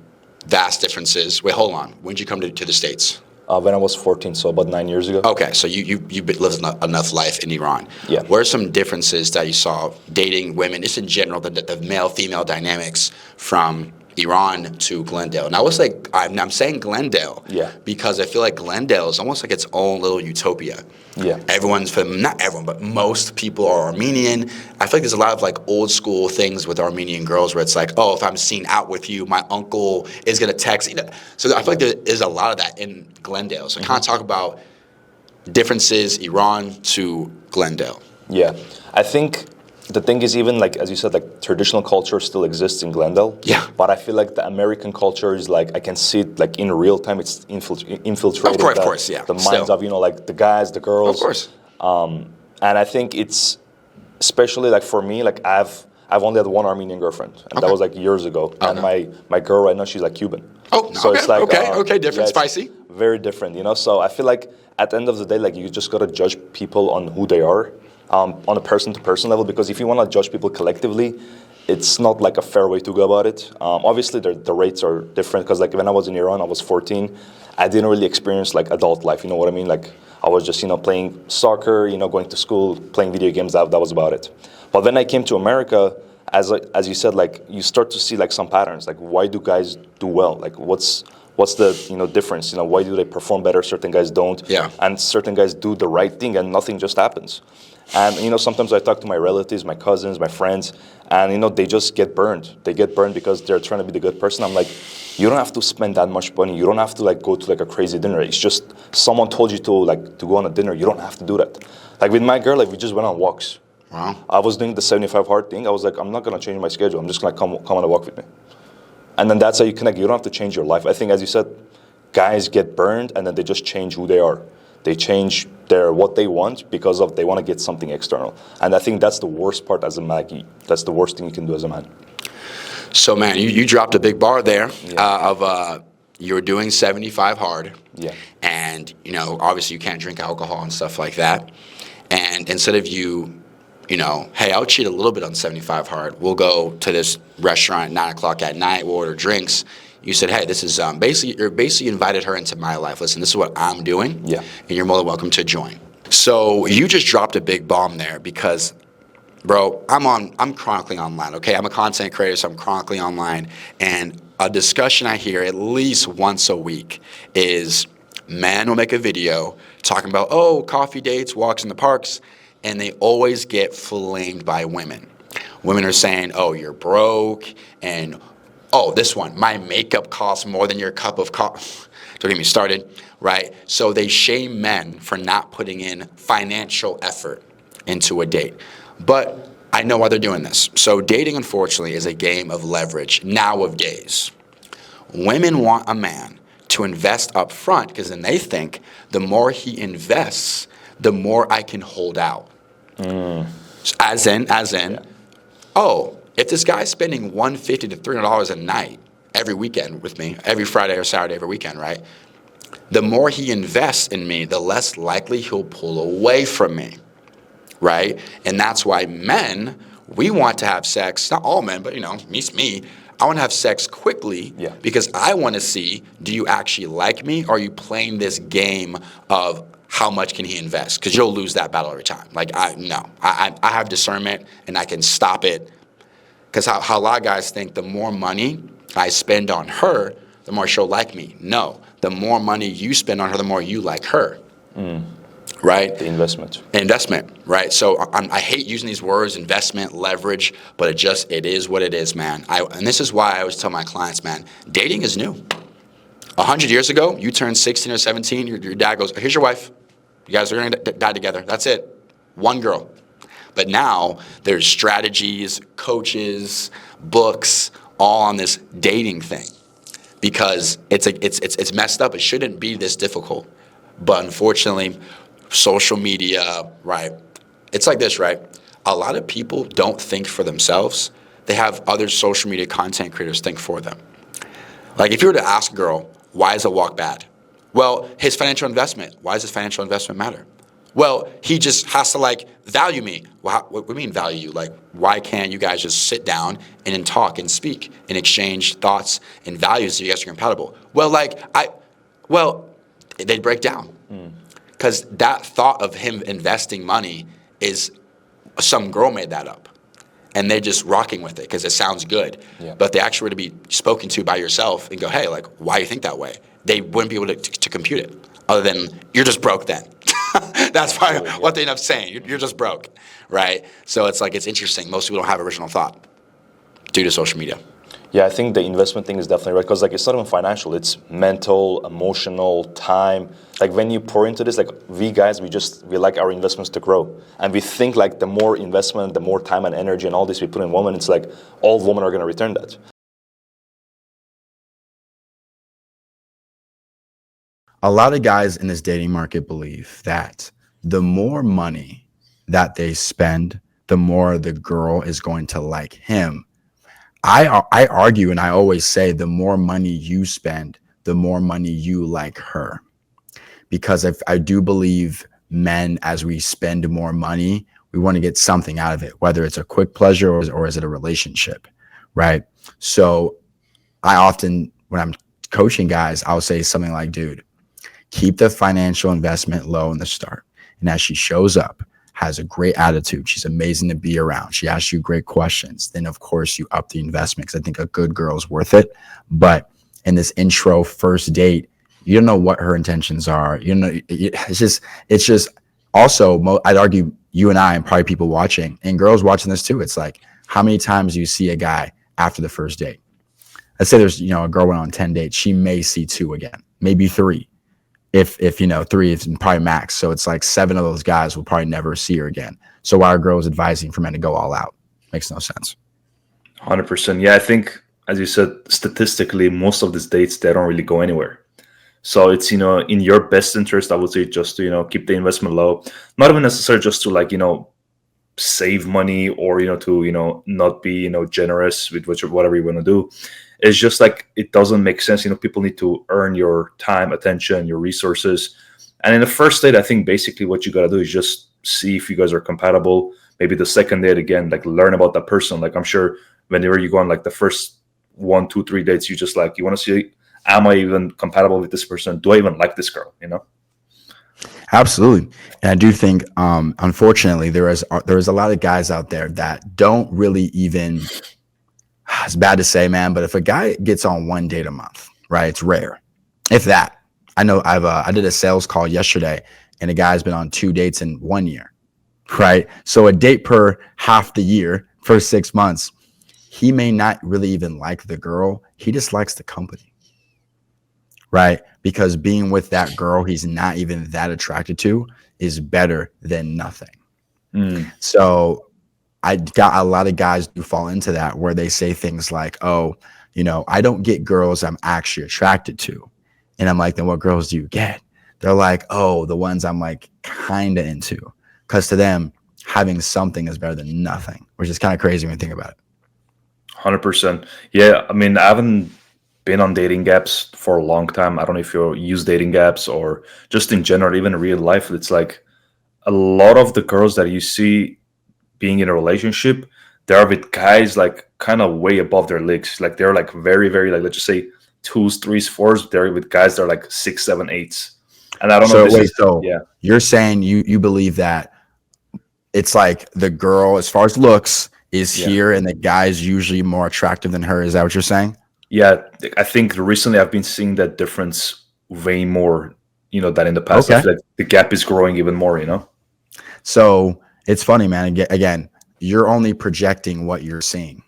vast differences? Wait, hold on. When did you come to the States? When I was 14, so about 9 years ago. Okay, so you lived enough life in Iran. Yeah. What are some differences that you saw dating women, just in general, the male-female dynamics from Iran to Glendale? And I was like, I'm saying Glendale because I feel like Glendale is almost like its own little utopia. Yeah. Not everyone, but most people are Armenian. I feel like there's a lot of, like, old school things with Armenian girls where it's like, oh, if I'm seen out with you, my uncle is going to text. So I feel like there is a lot of that in Glendale. So kind of talk about differences, Iran to Glendale. Yeah. I think the thing is, even, like, as you said, like, traditional culture still exists in Glendale. Yeah. But I feel like the American culture is, like, I can see it, like, in real time. It's infiltrated. Of course, yeah. The minds of, like, the guys, the girls. Of course. And I think it's, especially, like, for me, like, I've only had one Armenian girlfriend, and that was, like, years ago. And my girl right now, she's, like, Cuban. Oh, so okay, it's like, okay, different, spicy. Very different, So I feel like at the end of the day, like, you just gotta judge people on who they are, on a person-to-person level. Because if you want to judge people collectively, it's not, like, a fair way to go about it. Obviously, the rates are different. Because, like, when I was in Iran, I was 14. I didn't really experience, like, adult life. You know what I mean? Like, I was just, playing soccer, going to school, playing video games. That was about it. But when I came to America, as you said, like, you start to see, like, some patterns. Like, why do guys do well? Like, what's the difference? Why do they perform better? Certain guys don't. Yeah. And certain guys do the right thing, and nothing just happens. And sometimes I talk to my relatives, my cousins, my friends, and they just get burned. They get burned because they're trying to be the good person. I'm like, you don't have to spend that much money. You don't have to, like, go to, like, a crazy dinner. It's just someone told you to go on a dinner. You don't have to do that. Like, with my girl, like, we just went on walks. Wow. I was doing the 75 hard thing. I was like, I'm not gonna change my schedule. I'm just gonna come on a walk with me. And then that's how you connect. You don't have to change your life. I think, as you said, guys get burned and then they just change who they are. They change what they want because they want to get something external. And I think that's the worst part as a man. That's the worst thing you can do as a man. So, man, you dropped a big bar there you were doing 75 hard. Yeah. And, obviously you can't drink alcohol and stuff like that. And instead of hey, I'll cheat a little bit on 75 hard. We'll go to this restaurant at 9 o'clock at night. We'll order drinks. You said, hey, this is you're basically invited her into my life. Listen, this is what I'm doing. Yeah. And you're more than welcome to join. So you just dropped a big bomb there because bro, I'm chronically online, okay? I'm a content creator, so I'm chronically online. And a discussion I hear at least once a week is men will make a video talking about, oh, coffee dates, walks in the parks, and they always get flamed by women. Women are saying, oh, you're broke, and oh, this one, my makeup costs more than your cup of coffee. Don't get me started, right? So they shame men for not putting in financial effort into a date. But I know why they're doing this. So dating, unfortunately, is a game of leverage nowadays. Women want a man to invest up front because then they think the more he invests, the more I can hold out. As in, oh, if this guy's spending $150 to $300 a night every weekend with me, every Friday or Saturday, every weekend, right? The more he invests in me, the less likely he'll pull away from me, right? And that's why men, we want to have sex, not all men, but me, I want to have sex quickly because I want to see, do you actually like me, or are you playing this game of how much can he invest? Because you'll lose that battle every time. Like, I have discernment and I can stop it. Because how a lot of guys think the more money I spend on her, the more she'll like me. No, the more money you spend on her, the more you like her. Right? The investment. Investment, right? So I hate using these words, investment, leverage, but it is what it is, man. And this is why I always tell my clients, man, dating is new. 100 years ago, you turned 16 or 17, your dad goes, here's your wife. You guys are going to die together. That's it. One girl. But now there's strategies, coaches, books, all on this dating thing because it's messed up. It shouldn't be this difficult. But unfortunately, social media, right? It's like this, right? A lot of people don't think for themselves. They have other social media content creators think for them. Like if you were to ask a girl, why is a walk bad? Well, his financial investment. Why does his financial investment matter? Well, he just has to value me. Well, what do you mean value you? Like, why can't you guys just sit down and then talk and speak and exchange thoughts and values so you guys are compatible? Well, they'd break down. Because that thought of him investing money is some girl made that up. And they're just rocking with it because it sounds good. Yeah. But if they actually were to be spoken to by yourself and go, hey, why do you think that way? They wouldn't be able to compute it other than you're just broke then. That's probably what they end up saying. You're just broke, right? So it's interesting. Most people don't have original thought due to social media. Yeah, I think the investment thing is definitely right because it's not even financial. It's mental, emotional, time. Like when you pour into this, we guys, we like our investments to grow. And we think the more investment, the more time and energy and all this we put in women, it's all women are going to return that. A lot of guys in this dating market believe that the more money that they spend, the more the girl is going to like him. I argue and I always say the more money you spend, the more money you like her. Because I do believe men, as we spend more money, we want to get something out of it, whether it's a quick pleasure or is it a relationship, right? So I often, when I'm coaching guys, I'll say something like, dude, keep the financial investment low in the start. And as she shows up, has a great attitude, she's amazing to be around, she asks you great questions, then of course you up the investment because I think a good girl is worth it. But in this intro first date, you don't know what her intentions are. It's just also, I'd argue you and I and probably people watching and girls watching this too. It's like, how many times do you see a guy after the first date? Let's say there's, a girl went on 10 dates. She may see 2 again, maybe 3. If 3 is probably max. So it's 7 of those guys will probably never see her again. So why are girls advising for men to go all out? Makes no sense. 100%. Yeah, I think, as you said, statistically, most of these dates, they don't really go anywhere. So it's, in your best interest, I would say just to, keep the investment low. Not even necessarily just to save money or, to, not be, generous with whatever you want to do. It's just it doesn't make sense. People need to earn your time, attention, your resources. And in the first date, I think basically what you got to do is just see if you guys are compatible. Maybe the second date again, learn about that person. I'm sure whenever you go on the first 1, 2, 3 dates, you just you want to see, am I even compatible with this person? Do I even like this girl? Absolutely. And I do think, unfortunately, there is a lot of guys out there that don't really even. It's bad to say, man, but if a guy gets on one date a month, right, it's rare, if that. I know I did a sales call yesterday, and a guy's been on 2 dates in 1 year, right? So a date per half the year for 6 months. He may not really even like the girl. He just likes the company, right? Because being with that girl he's not even that attracted to is better than nothing. Mm. So I got a lot of guys who fall into that where they say things like, "Oh, I don't get girls I'm actually attracted to." And I'm like, "Then what girls do you get?" They're like, "Oh, the ones I'm like kind of into." Because to them, having something is better than nothing, which is kind of crazy when you think about it. 100%. Yeah, I mean, I haven't been on dating apps for a long time. I don't know if you use dating apps or just in general, even in real life. It's like a lot of the girls that you see being in a relationship, they're with guys like kind of way above their leagues. Like they're like very, very like let's just say twos, threes, fours. They're with guys that are like six, seven, eights. And I don't know if So this wait, is so yeah, you're saying you believe that it's like the girl, as far as looks, is yeah. here, and the guy's usually more attractive than her. Is that what you're saying? Yeah, I think recently I've been seeing that difference way more, than in the past. I Okay. feel like the gap is growing even more. So it's funny, man. Again, you're only projecting what you're seeing.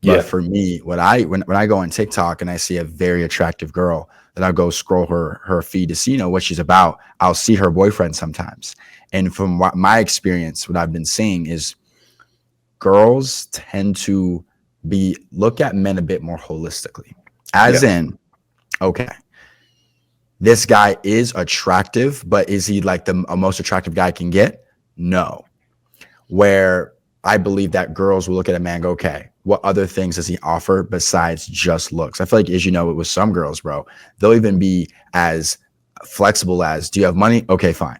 But Yeah, for me, when I go on TikTok and I see a very attractive girl, then I'll go scroll her feed to see what she's about. I'll see her boyfriend sometimes, and from what my experience, what I've been seeing is girls tend to be look at men a bit more holistically, as yeah, in, okay, this guy is attractive, but is he like the most attractive guy I can get? No. Where I believe that girls will look at a man and go, okay, what other things does he offer besides just looks? I feel like, as you know, it with some girls, bro, they'll even be as flexible as, do you have money? Okay, fine.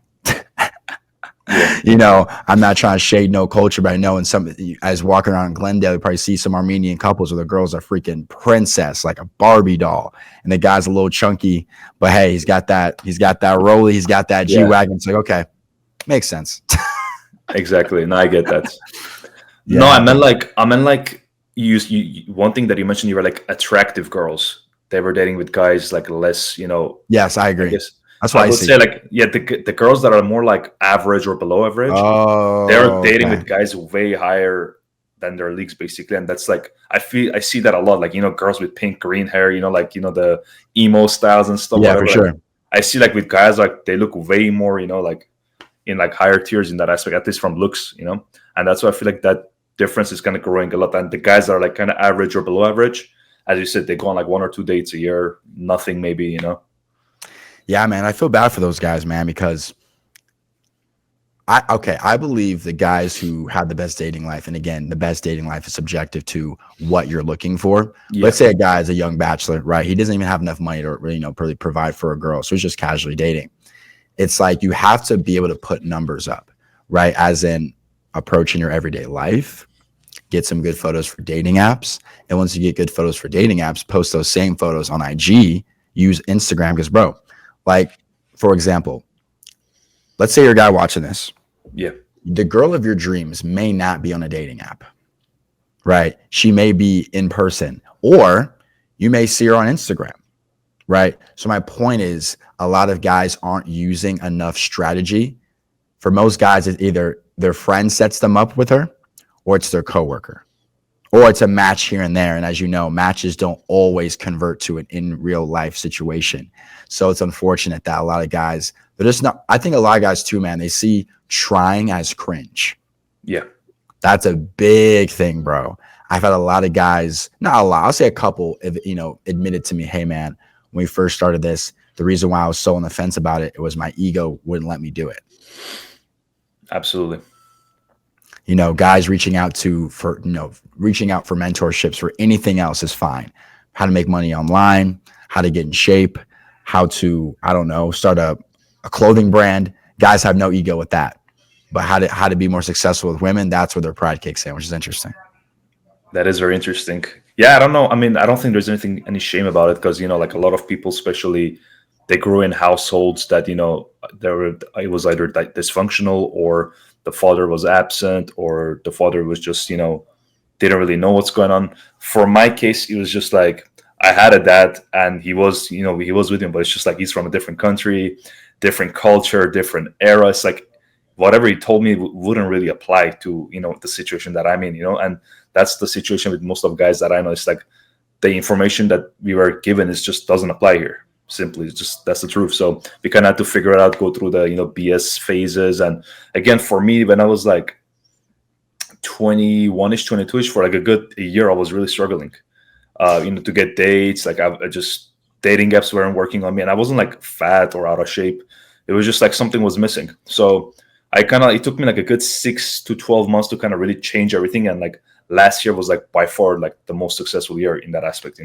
yeah, I'm not trying to shade no culture, but I know in some, as walking around in Glendale, you probably see some Armenian couples where the girl's a freaking princess, like a Barbie doll, and the guy's a little chunky, but hey, he's got that Rolly, he's got that G yeah. wagon. It's like, okay, makes sense. Exactly. No, I get that. No, Yeah, but I meant like one thing that you mentioned. You were like attractive girls. They were dating with guys like less. yes, I I agree. guess That's I why I would see say it. like yeah, the girls that are more like average or below average, they're Oh, dating okay. with guys way higher than their leagues basically, and that's like I see that a lot. Like girls with pink green hair, like the emo styles and stuff, Yeah, for whatever. Like sure. I see like with guys like they look way more, like in like higher tiers in that aspect, at least from looks. And that's why I feel like that difference is kind of growing a lot. And the guys that are like kind of average or below average, as you said, they go on like 1 or 2 dates a year, nothing maybe. Yeah, man, I feel bad for those guys, man, because I believe the guys who have the best dating life, and again, the best dating life is subjective to what you're looking for. Yeah, Let's say a guy is a young bachelor, right? He doesn't even have enough money to really provide for a girl, so he's just casually dating. It's like you have to be able to put numbers up, right? As in approaching your everyday life, get some good photos for dating apps, and once you get good photos for dating apps, post those same photos on IG. Use Instagram because, bro, like for example, let's say you're a guy watching this. yeah, The girl of your dreams may not be on a dating app, right? She may be in person, or you may see her on Instagram, right? So my point is, a lot of guys aren't using enough strategy. For most guys, it's either their friend sets them up with her, or it's their coworker, or it's a match here and there. And as you know, matches don't always convert to an in real life situation. So it's unfortunate that a lot of guys, they're just not, I think a lot of guys too, man, they see trying as cringe. yeah. That's a big thing, bro. I've had a lot of guys, not a lot, I'll say a couple, admitted to me, hey, man, when we first started this, the reason why I was so on the fence about it, it was my ego wouldn't let me do it. Absolutely. Guys reaching out for mentorships for anything else is fine. How to make money online, how to get in shape, how to, I don't know, start a clothing brand. Guys have no ego with that. But how to be more successful with women, that's where their pride kicks in, which is interesting. That is very interesting. Yeah, I don't know. I mean, I don't think there's any shame about it because like a lot of people, especially they grew in households that, there were, it was either like dysfunctional, or the father was absent, or the father was just, didn't really know what's going on. For my case, it was just like I had a dad, and he was, he was with him, but it's just like he's from a different country, different culture, different era. It's like whatever he told me wouldn't really apply to, the situation that I'm in, and that's the situation with most of guys that I know. It's like the information that we were given is just doesn't apply here. Simply, it's just that's the truth. So we kind of had to figure it out, go through the BS phases. And again, for me, when I was like 21ish, 22ish, for like a year, I was really struggling. To get dates. Like I just dating apps weren't working on me, and I wasn't like fat or out of shape. It was just like something was missing. So it took me like a good 6 to 12 months to kind of really change everything. And like last year was like by far like the most successful year in that aspect.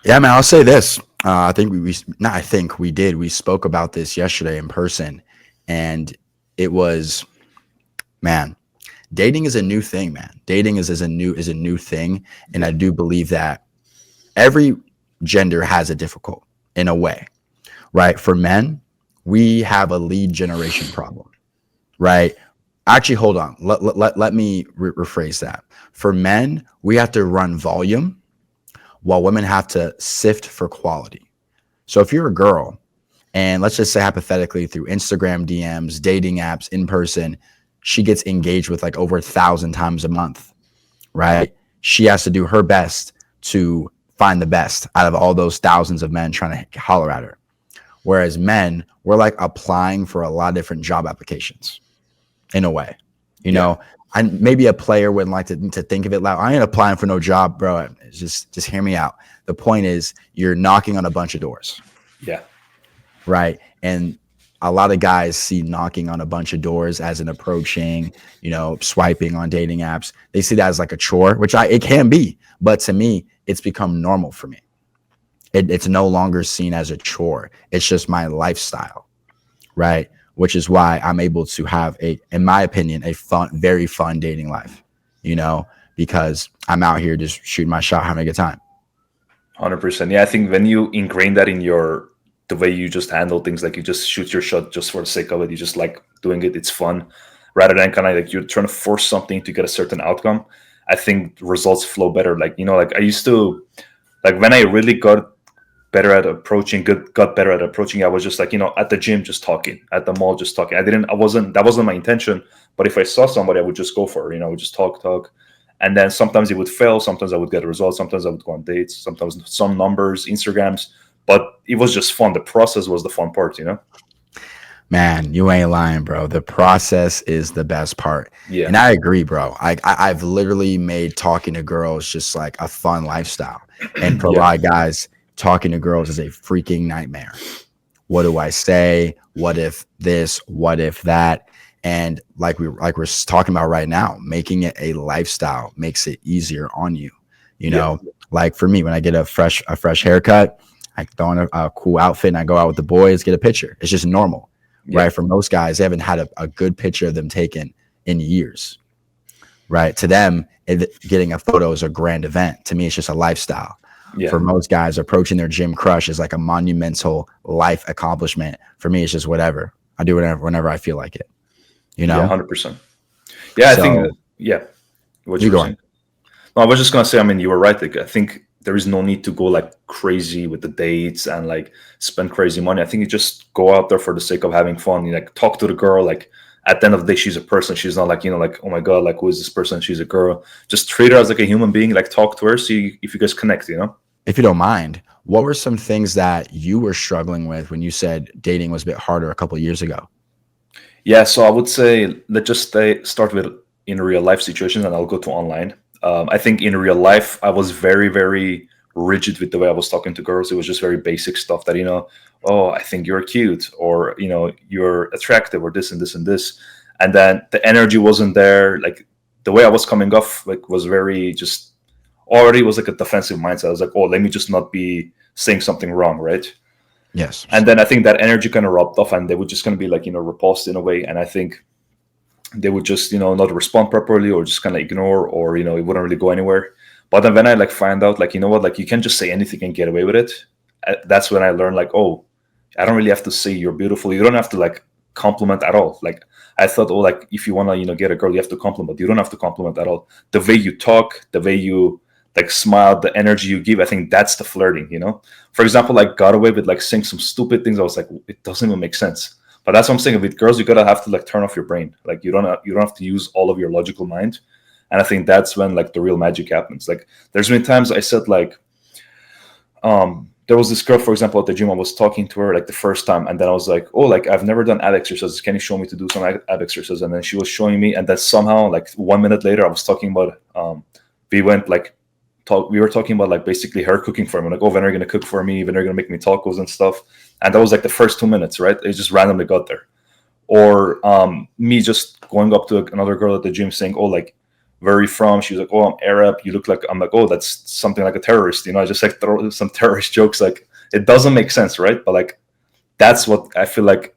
Yeah, man, I'll say this. I think we spoke about this yesterday in person, and it was, man, dating is a new thing, man. Dating is a new thing, and I do believe that every gender has a difficult in a way, right? For men, we have a lead generation problem, right? Actually, hold on. Let me rephrase that. For men, we have to run volume, while women have to sift for quality. So if you're a girl, and let's just say hypothetically through Instagram DMs, dating apps, in person, she gets engaged with like over 1,000 times a month, right? She has to do her best to find the best out of all those thousands of men trying to holler at her. Whereas men, we're like applying for a lot of different job applications in a way, and maybe a player wouldn't like to think of it like, I ain't applying for no job, bro. Just hear me out. The point is, you're knocking on a bunch of doors. Yeah. Right. And a lot of guys see knocking on a bunch of doors as an approaching, swiping on dating apps. They see that as like a chore, which it can be. But to me, it's become normal for me. It's no longer seen as a chore. It's just my lifestyle. Right. Which is why I'm able to have in my opinion, a very fun dating life, because I'm out here just shooting my shot, having a good time. 100%. Yeah, I think when you ingrain that in the way you just handle things, like you just shoot your shot just for the sake of it, you just like doing it, it's fun, rather than kind of like you're trying to force something to get a certain outcome. I think results flow better. Like, like I used to, like when I really got better at approaching, I was just like, at the gym, just talking, at the mall, just talking. That wasn't my intention. But if I saw somebody, I would just go for it, I would just talk. And then sometimes it would fail. Sometimes I would get a result. Sometimes I would go on dates, sometimes some numbers, Instagrams, but it was just fun. The process was the fun part, Man, you ain't lying, bro. The process is the best part. Yeah. And I agree, bro. I've literally made talking to girls just like a fun lifestyle. And for a lot of guys, talking to girls is a freaking nightmare. What do I say? What if this? What if that? And like we're talking about right now, making it a lifestyle makes it easier on you. Like for me, when I get a fresh haircut, I throw on a cool outfit and I go out with the boys, get a picture. It's just normal, right? For most guys, they haven't had a good picture of them taken in years, right? To them, getting a photo is a grand event. To me, it's just a lifestyle. Yeah. For most guys, approaching their gym crush is like a monumental life accomplishment. For me, it's just whatever. I do whenever I feel like it. Yeah, 100%. Yeah, I think. What you were saying? No, I was just gonna say. I mean, you were right. Like, I think there is no need to go like crazy with the dates and like spend crazy money. I think you just go out there for the sake of having fun. You like talk to the girl. Like at the end of the day, she's a person. She's not like like, oh my god, like who is this person? She's a girl. Just treat her as like a human being. Like talk to her, see if you guys connect. If you don't mind, what were some things that you were struggling with when you said dating was a bit harder a couple of years ago? Yeah, so I would say let's just start with in real life situations, and I'll go to online. I think in real life, I was very, very rigid with the way I was talking to girls. It was just very basic stuff that, oh, I think you're cute, or, you're attractive, or this and this and this. And then the energy wasn't there. Like the way I was coming off, like was very just already was like a defensive mindset. I was like, oh, let me just not be saying something wrong, right? Yes. And then I think that energy kind of rubbed off, and they would just kind of be like, repulsed in a way. And I think they would just, not respond properly, or just kind of ignore, or, it wouldn't really go anywhere. But then when I like find out, like, what, like you can't just say anything and get away with it. that's when I learned like, oh, I don't really have to say you're beautiful. You don't have to like compliment at all. Like I thought, oh, like if you want to, get a girl, you have to compliment. You don't have to compliment at all. The way you talk, the way you like smile, the energy you give, I think that's the flirting. For example, like got away with like saying some stupid things. I was like, it doesn't even make sense. But that's what I'm saying. With girls, you gotta have to like turn off your brain. Like you don't have to use all of your logical mind. And I think that's when like the real magic happens. Like there's been times I said like, there was this girl, for example, at the gym. I was talking to her like the first time, and then I was like, "Oh, like I've never done ab exercises. Can you show me to do some ab exercises?" And then she was showing me, and then somehow, like 1 minute later, I was talking about. We went like talk. We were talking about like basically her cooking for me. Like, oh, when are you gonna cook for me? When are you gonna make me tacos and stuff? And that was like the first 2 minutes, right? It just randomly got there. Or me just going up to another girl at the gym saying, "Oh, like." Where are you from? She was like, oh, I'm Arab. You look like, I'm like, oh, that's something like a terrorist. I just like throw some terrorist jokes. Like it doesn't make sense, right? But like, that's what I feel like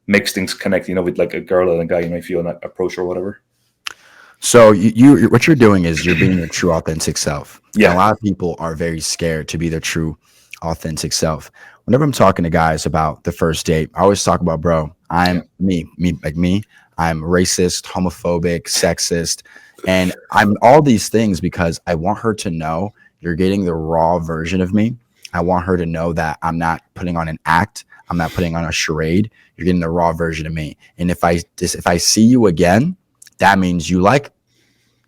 makes things connect, with like a girl and a guy, if you want to approach or whatever. So you what you're doing is you're being your true authentic self. Yeah. And a lot of people are very scared to be their true authentic self. Whenever I'm talking to guys about the first date, I always talk about, bro, I'm me. I'm racist, homophobic, sexist, and I'm all these things because I want her to know you're getting the raw version of me. I want her to know that I'm not putting on an act. I'm not putting on a charade. You're getting the raw version of me. And if I see you again, that means you like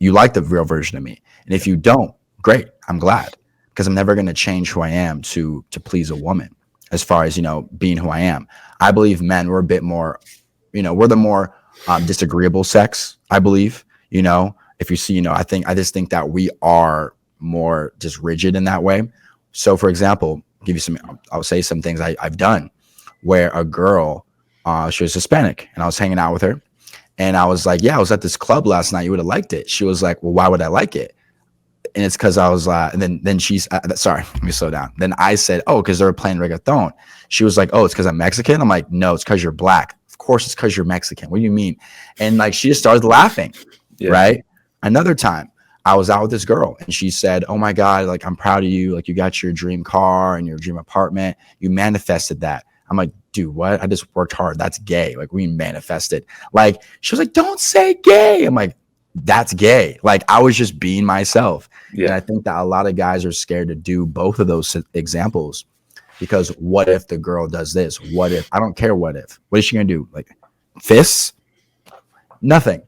the real version of me. And if you don't, great. I'm glad, because I'm never going to change who I am to please a woman. As far as being who I am, I believe men we're a bit more, we're the more disagreeable sex. I believe, if you see, I just think that we are more just rigid in that way. So, for example, I'll say some things I've done where a girl, she was Hispanic, and I was hanging out with her, and I was like, yeah, I was at this club last night. You would have liked it. She was like, well, why would I like it? And it's because I was and then she's sorry, let me slow down. Then I said, oh, because they were playing reggaeton. She was like, oh, it's because I'm Mexican. I'm like, no, it's because you're black. Of course it's because you're Mexican. What do you mean? And like she just started laughing. Yeah. Right. Another time I was out with this girl and she said, oh my God, like I'm proud of you. Like you got your dream car and your dream apartment. You manifested that. I'm like, dude, what? I just worked hard. That's gay. Like we manifested. Like she was like, don't say gay. I'm like, that's gay. Like I was just being myself. Yeah. And I think that a lot of guys are scared to do both of those examples because what if the girl does this? What if? I don't care what if. What is she going to do? Like fists? Nothing,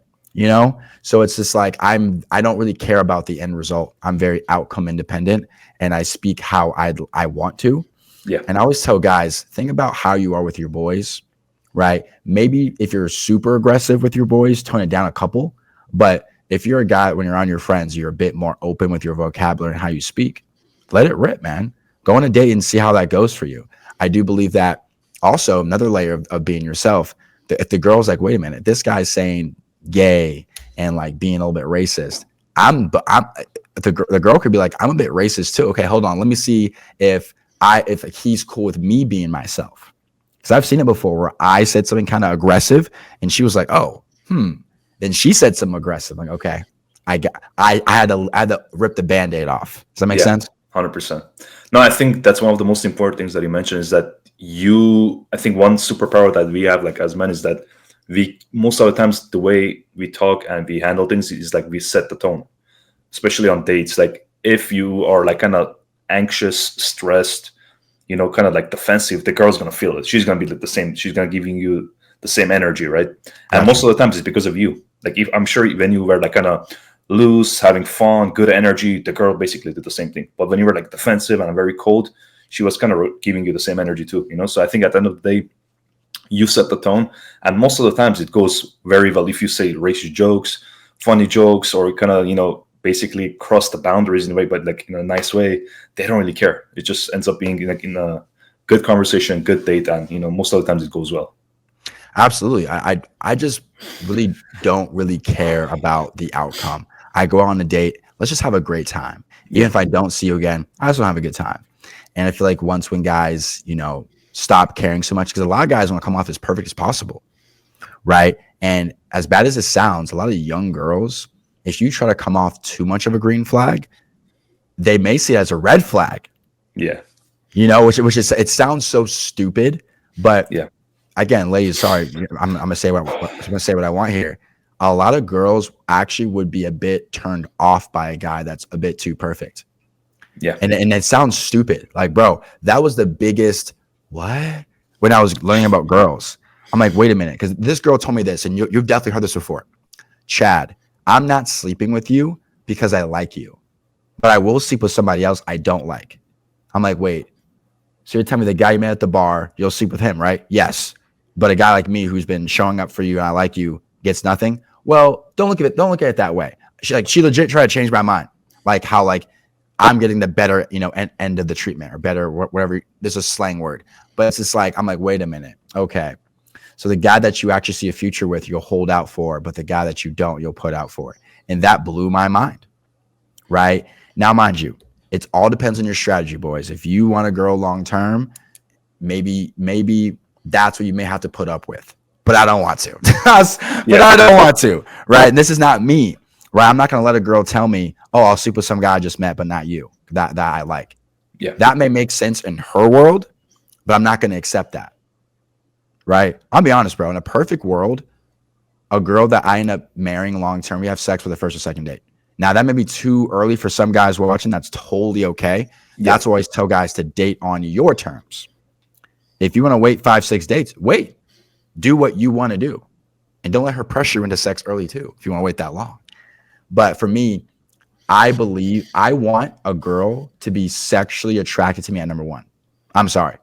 So it's just like I don't really care about the end result. I'm very outcome independent and I speak how I want to. Yeah. And I always tell guys, think about how you are with your boys, right? Maybe if you're super aggressive with your boys, tone it down a couple. But if you're a guy, when you're on your friends, you're a bit more open with your vocabulary and how you speak. Let it rip, man. Go on a date and see how that goes for you. I do believe that also another layer of being yourself. If the girl's like, wait a minute, this guy's saying gay and like being a little bit racist. The girl could be like, I'm a bit racist too. Okay, hold on. Let me see if he's cool with me being myself. Because I've seen it before where I said something kind of aggressive and she was like, oh, Then she said something aggressive. Like, okay, I had to rip the Band-Aid off. Does that make sense? 100%. No, I think that's one of the most important things that you mentioned is that I think one superpower that we have like as men is that we, most of the times the way we talk and we handle things is like we set the tone, especially on dates. Like if you are like kind of anxious, stressed, kind of like defensive, the girl's going to feel it. She's going to be like the same. She's going to give you the same energy, right? And most of the times it's because of you. Like I'm sure when you were like kind of loose, having fun, good energy, the girl basically did the same thing. But when you were like defensive and very cold, she was kind of giving you the same energy too, So I think at the end of the day, you set the tone, and most of the times it goes very well if you say racist jokes, funny jokes, or kind of basically cross the boundaries in a way, but like in a nice way. They don't really care. It just ends up being like in a good conversation, good date, and most of the times it goes well. Absolutely. I just really don't really care about the outcome. I go on a date. Let's just have a great time. Even if I don't see you again, I just want to have a good time. And I feel like when guys, stop caring so much, because a lot of guys want to come off as perfect as possible, right? And as bad as it sounds, a lot of young girls, if you try to come off too much of a green flag, they may see it as a red flag. Yeah. You know, which is, it sounds so stupid, but Yeah. again, ladies, sorry, I'm gonna say what I want here. A lot of girls actually would be a bit turned off by a guy that's a bit too perfect. Yeah. And it sounds stupid. Like, bro, that was the biggest what? When I was learning about girls. I'm like, wait a minute, because this girl told me this, and you've definitely heard this before. Chad, I'm not sleeping with you because I like you, but I will sleep with somebody else I don't like. I'm like, wait, so you're telling me the guy you met at the bar, you'll sleep with him, right? Yes. But a guy like me who's been showing up for you and I like you gets nothing. Well, don't look at it that way. She legit tried to change my mind. Like how like I'm getting the better, end of the treatment or better, whatever. This is a slang word, but it's just like, I'm like, wait a minute. Okay. So the guy that you actually see a future with, you'll hold out for, but the guy that you don't, you'll put out for. And that blew my mind. Right now, mind you, it all depends on your strategy, boys. If you want a girl long term, maybe that's what you may have to put up with. But I don't want to. I don't want to. Right. And this is not me. Right. I'm not going to let a girl tell me, oh, I'll sleep with some guy I just met, but not you. That I like. Yeah. That may make sense in her world, but I'm not going to accept that. Right. I'll be honest, bro. In a perfect world, a girl that I end up marrying long term, we have sex with the first or second date. Now, that may be too early for some guys watching. That's totally okay. Yeah. That's why I always tell guys to date on your terms. If you want to wait 5-6 dates, wait. Do what you want to do. And don't let her pressure you into sex early, too, if you want to wait that long. But for me, I believe I want a girl to be sexually attracted to me at number one. I'm sorry.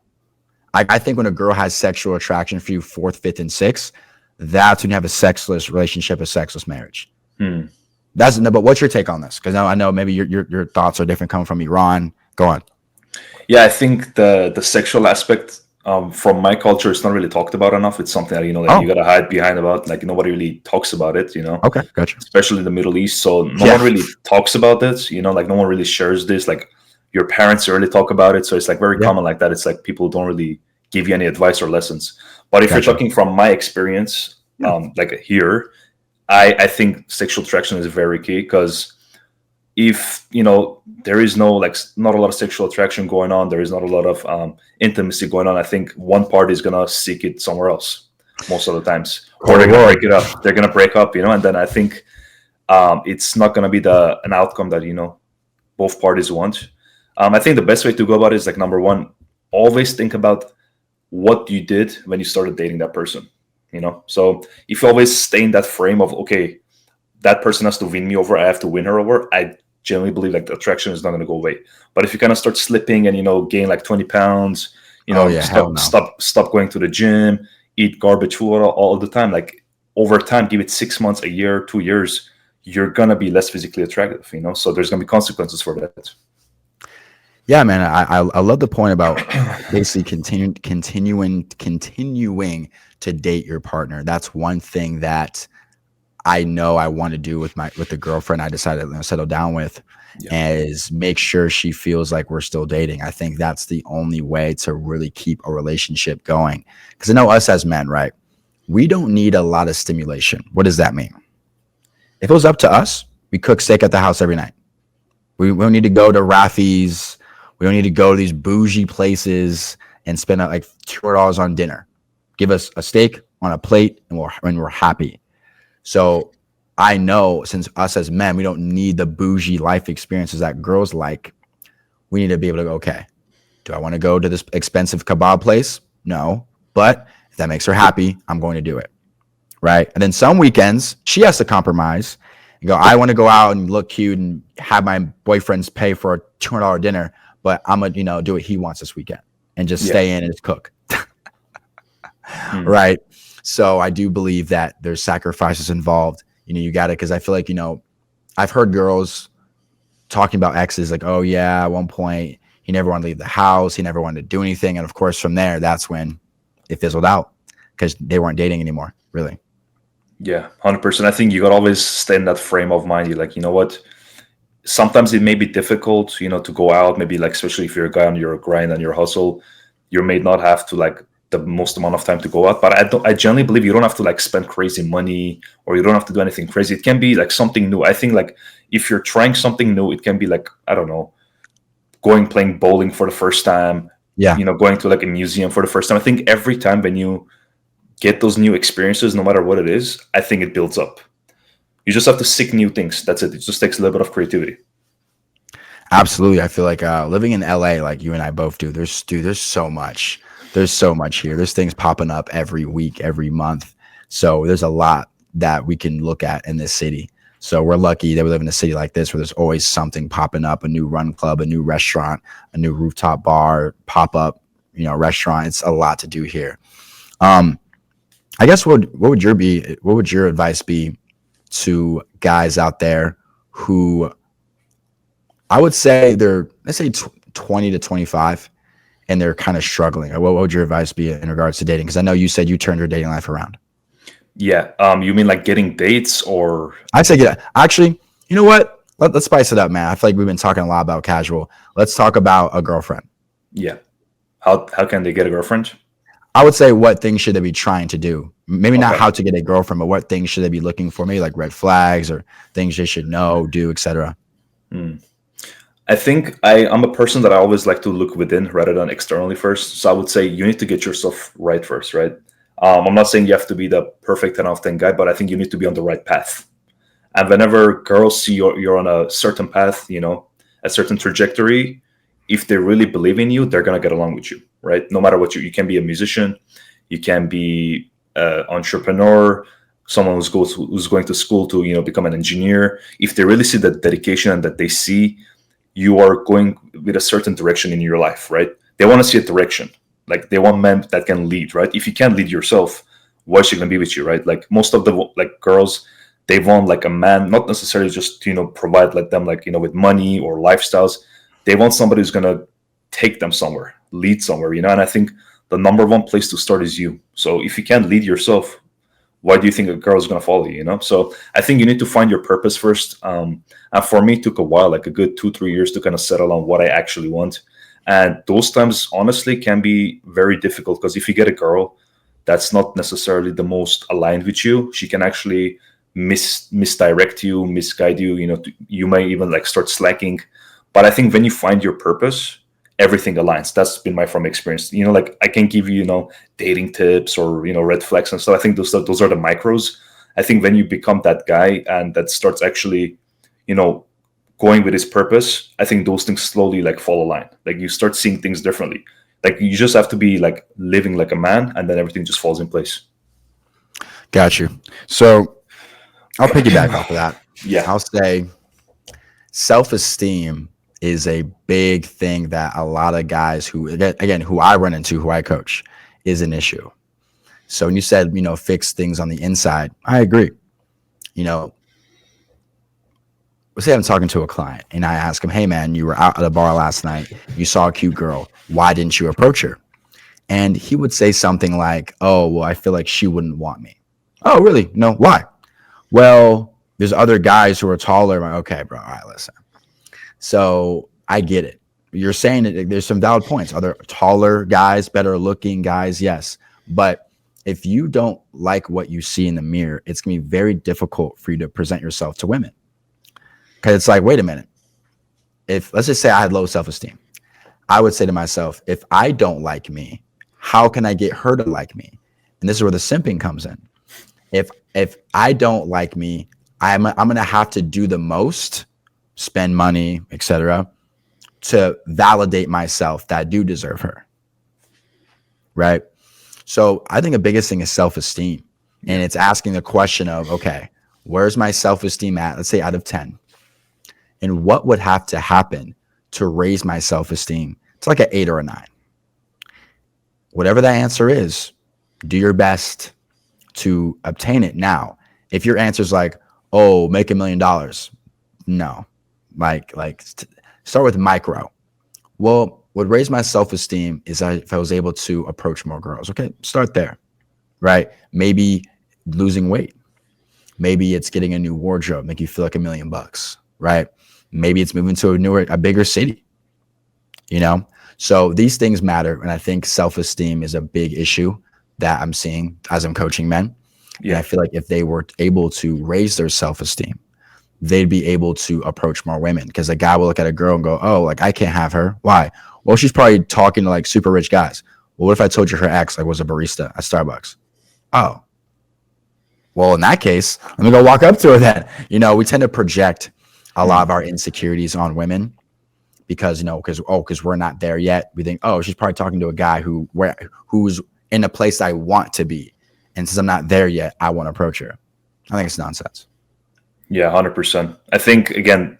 I think when a girl has sexual attraction for you 4th, 5th, and 6th, that's when you have a sexless relationship, a sexless marriage. But what's your take on this? Because I know maybe your thoughts are different coming from Iran. Go on. Yeah, I think the sexual aspect from my culture is not really talked about enough. It's something that you gotta hide behind about. Like nobody really talks about it. Okay, gotcha. Especially in the Middle East, so no one really talks about this. Like no one really shares this. Like your parents rarely talk about it, so it's like very common like that. It's like people don't really give you any advice or lessons. But if you're talking from my experience, like here. I think sexual attraction is very key because if there is not a lot of sexual attraction going on, there is not a lot of intimacy going on, I think one party is gonna seek it somewhere else most of the times, or they're gonna break it up. They're gonna break up, and then I think it's not gonna be an outcome that both parties want. I think the best way to go about it is like number one, always think about what you did when you started dating that person. So if you always stay in that frame of, okay, that person has to win me over, I have to win her over, I generally believe like the attraction is not going to go away. But if you kind of start slipping and, gain like 20 pounds, stop going to the gym, eat garbage food all the time, like over time, give it 6 months, a year, 2 years, you're going to be less physically attractive, so there's going to be consequences for that. Yeah, man, I love the point about basically continuing to date your partner. That's one thing that I know I want to do with the girlfriend I decided to settle down with, is make sure she feels like we're still dating. I think that's the only way to really keep a relationship going. Because I know us as men, right? We don't need a lot of stimulation. What does that mean? If it was up to us, we cook steak at the house every night. We don't need to go to Rafi's. We don't need to go to these bougie places and spend like $200 on dinner. Give us a steak on a plate and we're happy. So I know since us as men, we don't need the bougie life experiences that girls like. We need to be able to go, okay, do I want to go to this expensive kebab place? No. But if that makes her happy, I'm going to do it. Right. And then some weekends she has to compromise and go, I want to go out and look cute and have my boyfriends pay for a $200 dinner. But I'm going to, do what he wants this weekend and just stay in and just cook. Right. So I do believe that there's sacrifices involved. You got it. Because I feel like, I've heard girls talking about exes like, oh, yeah, at one point he never wanted to leave the house. He never wanted to do anything. And of course, from there, that's when it fizzled out because they weren't dating anymore, really. Yeah, 100%. I think you got to always stay in that frame of mind. You're like, you know what? Sometimes it may be difficult, to go out, maybe like, especially if you're a guy on your grind and your hustle, you may not have to like the most amount of time to go out. But I generally believe you don't have to like spend crazy money or you don't have to do anything crazy. It can be like something new. I think like if you're trying something new, it can be like, I don't know, playing bowling for the first time, Yeah. going to like a museum for the first time. I think every time when you get those new experiences, no matter what it is, I think it builds up. You just have to seek new things. That's it. It just takes a little bit of creativity. Absolutely. I feel like living in LA, like you and I both do, there's so much. There's so much here. There's things popping up every week, every month. So there's a lot that we can look at in this city. So we're lucky that we live in a city like this where there's always something popping up, a new run club, a new restaurant, a new rooftop bar, pop up, restaurant. It's a lot to do here. Um, I guess what would your advice be to guys out there who I would say they're, let's say 20 to 25 and they're kind of struggling. What would your advice be in regards to dating? Because I know you said you turned your dating life around. Yeah. You mean like getting dates or? I'd say, yeah, actually, you know what? Let's spice it up, man. I feel like we've been talking a lot about casual. Let's talk about a girlfriend. Yeah. How can they get a girlfriend? I would say what things should they be trying to do? Maybe not Okay. how to get a girlfriend, but what things should they be looking for? Maybe like red flags or things they should know, do, etc. Hmm. I think I'm a person that I always like to look within rather than externally first. So I would say you need to get yourself right first, right? I'm not saying you have to be the perfect 10 out of 10 guy, but I think you need to be on the right path. And whenever girls see you're on a certain path, a certain trajectory, if they really believe in you, they're gonna get along with you, right? No matter what you can be a musician, you can be an entrepreneur, someone who's going to school to become an engineer. If they really see that dedication and that they see you are going with a certain direction in your life, right? They want to see a direction. Like they want men that can lead, right? If you can't lead yourself, why is she gonna be with you, right? Like most of the like girls, they want like a man, not necessarily just to, provide like them like with money or lifestyles. They want somebody who's gonna take them somewhere, lead somewhere, And I think the number one place to start is you. So if you can't lead yourself, why do you think a girl is going to follow you? So I think you need to find your purpose first. And for me, it took a while, like a good 2-3 years to kind of settle on what I actually want. And those times, honestly, can be very difficult because if you get a girl that's not necessarily the most aligned with you, she can actually misdirect you, misguide you. You may even like start slacking. But I think when you find your purpose, everything aligns. That's been my from experience. Like I can give you, dating tips or red flags and stuff. I think those are the micros. I think when you become that guy and that starts actually, going with his purpose, I think those things slowly like fall align. Like you start seeing things differently. Like you just have to be like living like a man, and then everything just falls in place. Got you. So I'll piggyback off of that. Yeah. I'll say self-esteem is a big thing that a lot of guys who I run into, who I coach, is an issue. So when you said, fix things on the inside, I agree. Let's say I'm talking to a client and I ask him, hey man, you were out at a bar last night. You saw a cute girl. Why didn't you approach her? And he would say something like, oh, well, I feel like she wouldn't want me. Oh, really? No, why? Well, there's other guys who are taller. I'm like, okay, bro. All right, listen. So I get it. You're saying that there's some valid points. Other taller guys, better looking guys, yes. But if you don't like what you see in the mirror, it's going to be very difficult for you to present yourself to women. Because it's like, wait a minute. Let's just say I had low self-esteem. I would say to myself, if I don't like me, how can I get her to like me? And this is where the simping comes in. If I don't like me, I'm going to have to do the most, spend money, etc., to validate myself that I do deserve her. Right? So I think the biggest thing is self-esteem. And it's asking the question of, okay, where's my self-esteem at? Let's say out of 10. And what would have to happen to raise my self-esteem to like an 8 or a 9? Whatever that answer is, do your best to obtain it. Now, if your answer is like, oh, make $1 million. No, start with micro. Well, what raised my self-esteem is if I was able to approach more girls. Okay, start there, right? Maybe losing weight. Maybe it's getting a new wardrobe, make you feel like $1 million, right? Maybe it's moving to a bigger city, So these things matter. And I think self-esteem is a big issue that I'm seeing as I'm coaching men. Yeah. And I feel like if they were able to raise their self-esteem, they'd be able to approach more women, because a guy will look at a girl and go, oh, like I can't have her. Why? Well, she's probably talking to like super rich guys. Well, what if I told you her ex like was a barista at Starbucks? Oh, well, in that case, let me go walk up to her then. We tend to project a lot of our insecurities on women because, because we're not there yet. We think, oh, she's probably talking to a guy who's in a place I want to be. And since I'm not there yet, I won't approach her. I think it's nonsense. Yeah, 100%. I think, again,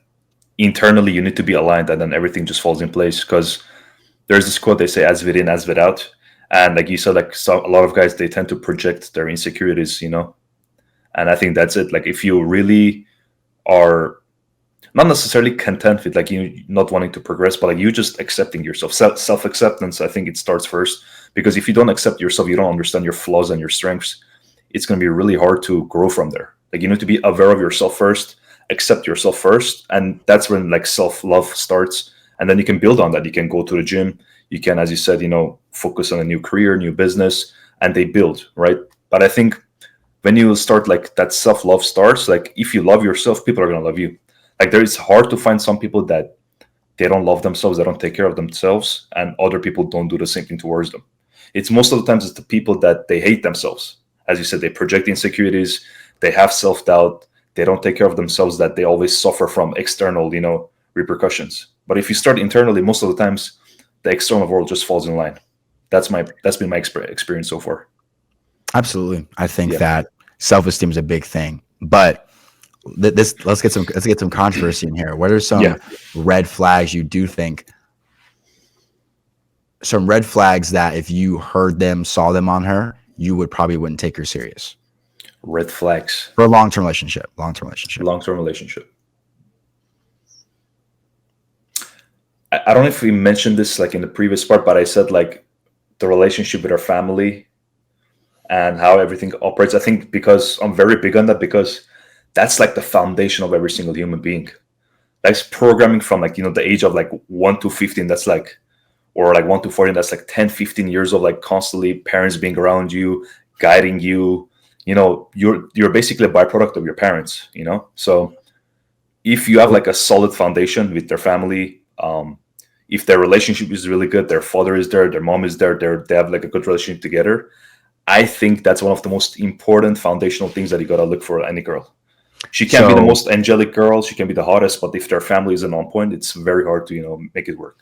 internally you need to be aligned and then everything just falls in place, because there's this quote they say, as within, as without. And like you said, like a lot of guys, they tend to project their insecurities, and I think that's it. Like if you really are not necessarily content with like you not wanting to progress, but like you just accepting yourself, self-acceptance, I think it starts first. Because if you don't accept yourself, you don't understand your flaws and your strengths, it's going to be really hard to grow from there. Like you need to be aware of yourself first, accept yourself first, and that's when like self-love starts. And then you can build on that. You can go to the gym, you can, as you said, focus on a new career, new business, and they build, right? But I think when you start like that self-love starts, like if you love yourself, people are going to love you. Like it's hard to find some people that they don't love themselves, they don't take care of themselves, and other people don't do the same thing towards them. It's most of the times it's the people that they hate themselves. As you said, they project insecurities, they have self-doubt, they don't take care of themselves, that they always suffer from external, repercussions. But if you start internally, most of the times the external world just falls in line. That's been my experience so far. Absolutely. I think that self-esteem is a big thing, but let's get some controversy in here. What are some red flags you do think? Some red flags that if you heard them, saw them on her, you wouldn't take her serious. Red flags for a long-term relationship. I don't know if we mentioned this like in the previous part, but I said like the relationship with our family and how everything operates. I think because I'm very big on that, because that's like the foundation of every single human being. That's programming from like, the age of like 1 to 15. That's like, or like 1 to 14. That's like 10, 15 years of like constantly parents being around you, guiding you. You're basically a byproduct of your parents, So if you have like a solid foundation with their family, if their relationship is really good, their father is there, their mom is there, they have like a good relationship together, I think that's one of the most important foundational things that you got to look for any girl. She can be the most angelic girl, she can be the hottest, but if their family isn't on point, it's very hard to, make it work.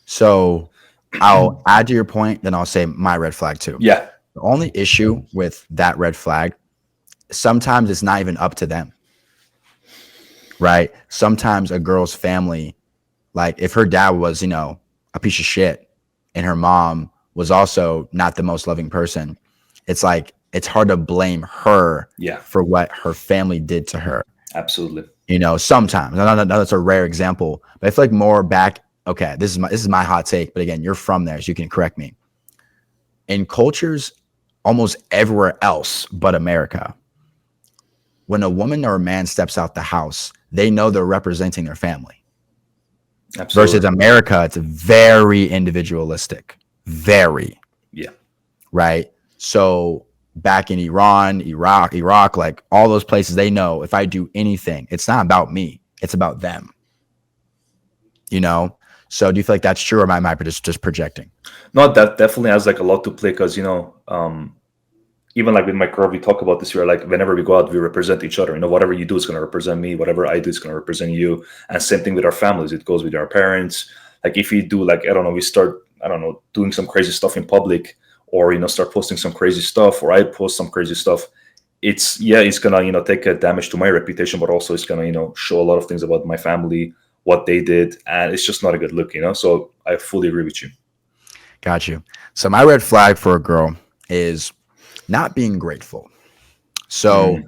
So I'll add to your point, then I'll say my red flag too. Yeah. The only issue with that red flag, sometimes it's not even up to them, right? Sometimes a girl's family, like if her dad was, a piece of shit and her mom was also not the most loving person, it's like, it's hard to blame her for what her family did to her. Absolutely. Sometimes. I know that's a rare example, but I feel like more back. Okay, this is my hot take, but again, you're from there, so you can correct me. In cultures almost everywhere else but America, when a woman or a man steps out the house, they know they're representing their family. Absolutely. Versus America, it's very individualistic. Very. Yeah. Right? So back in Iran, Iraq, like all those places, they know if I do anything, it's not about me, it's about them. So do you feel like that's true, or am I just projecting? No, that definitely has like a lot to play, because even like with my girl, we talk about this. We're like, whenever we go out, we represent each other. Whatever you do is going to represent me. Whatever I do is going to represent you. And same thing with our families. It goes with our parents. Like if we do like, we start, doing some crazy stuff in public, or, start posting some crazy stuff, or I post some crazy stuff. It's going to, take a damage to my reputation, but also it's going to, show a lot of things about my family, what they did. And it's just not a good look, So I fully agree with you. Got you. So my red flag for a girl is not being grateful. So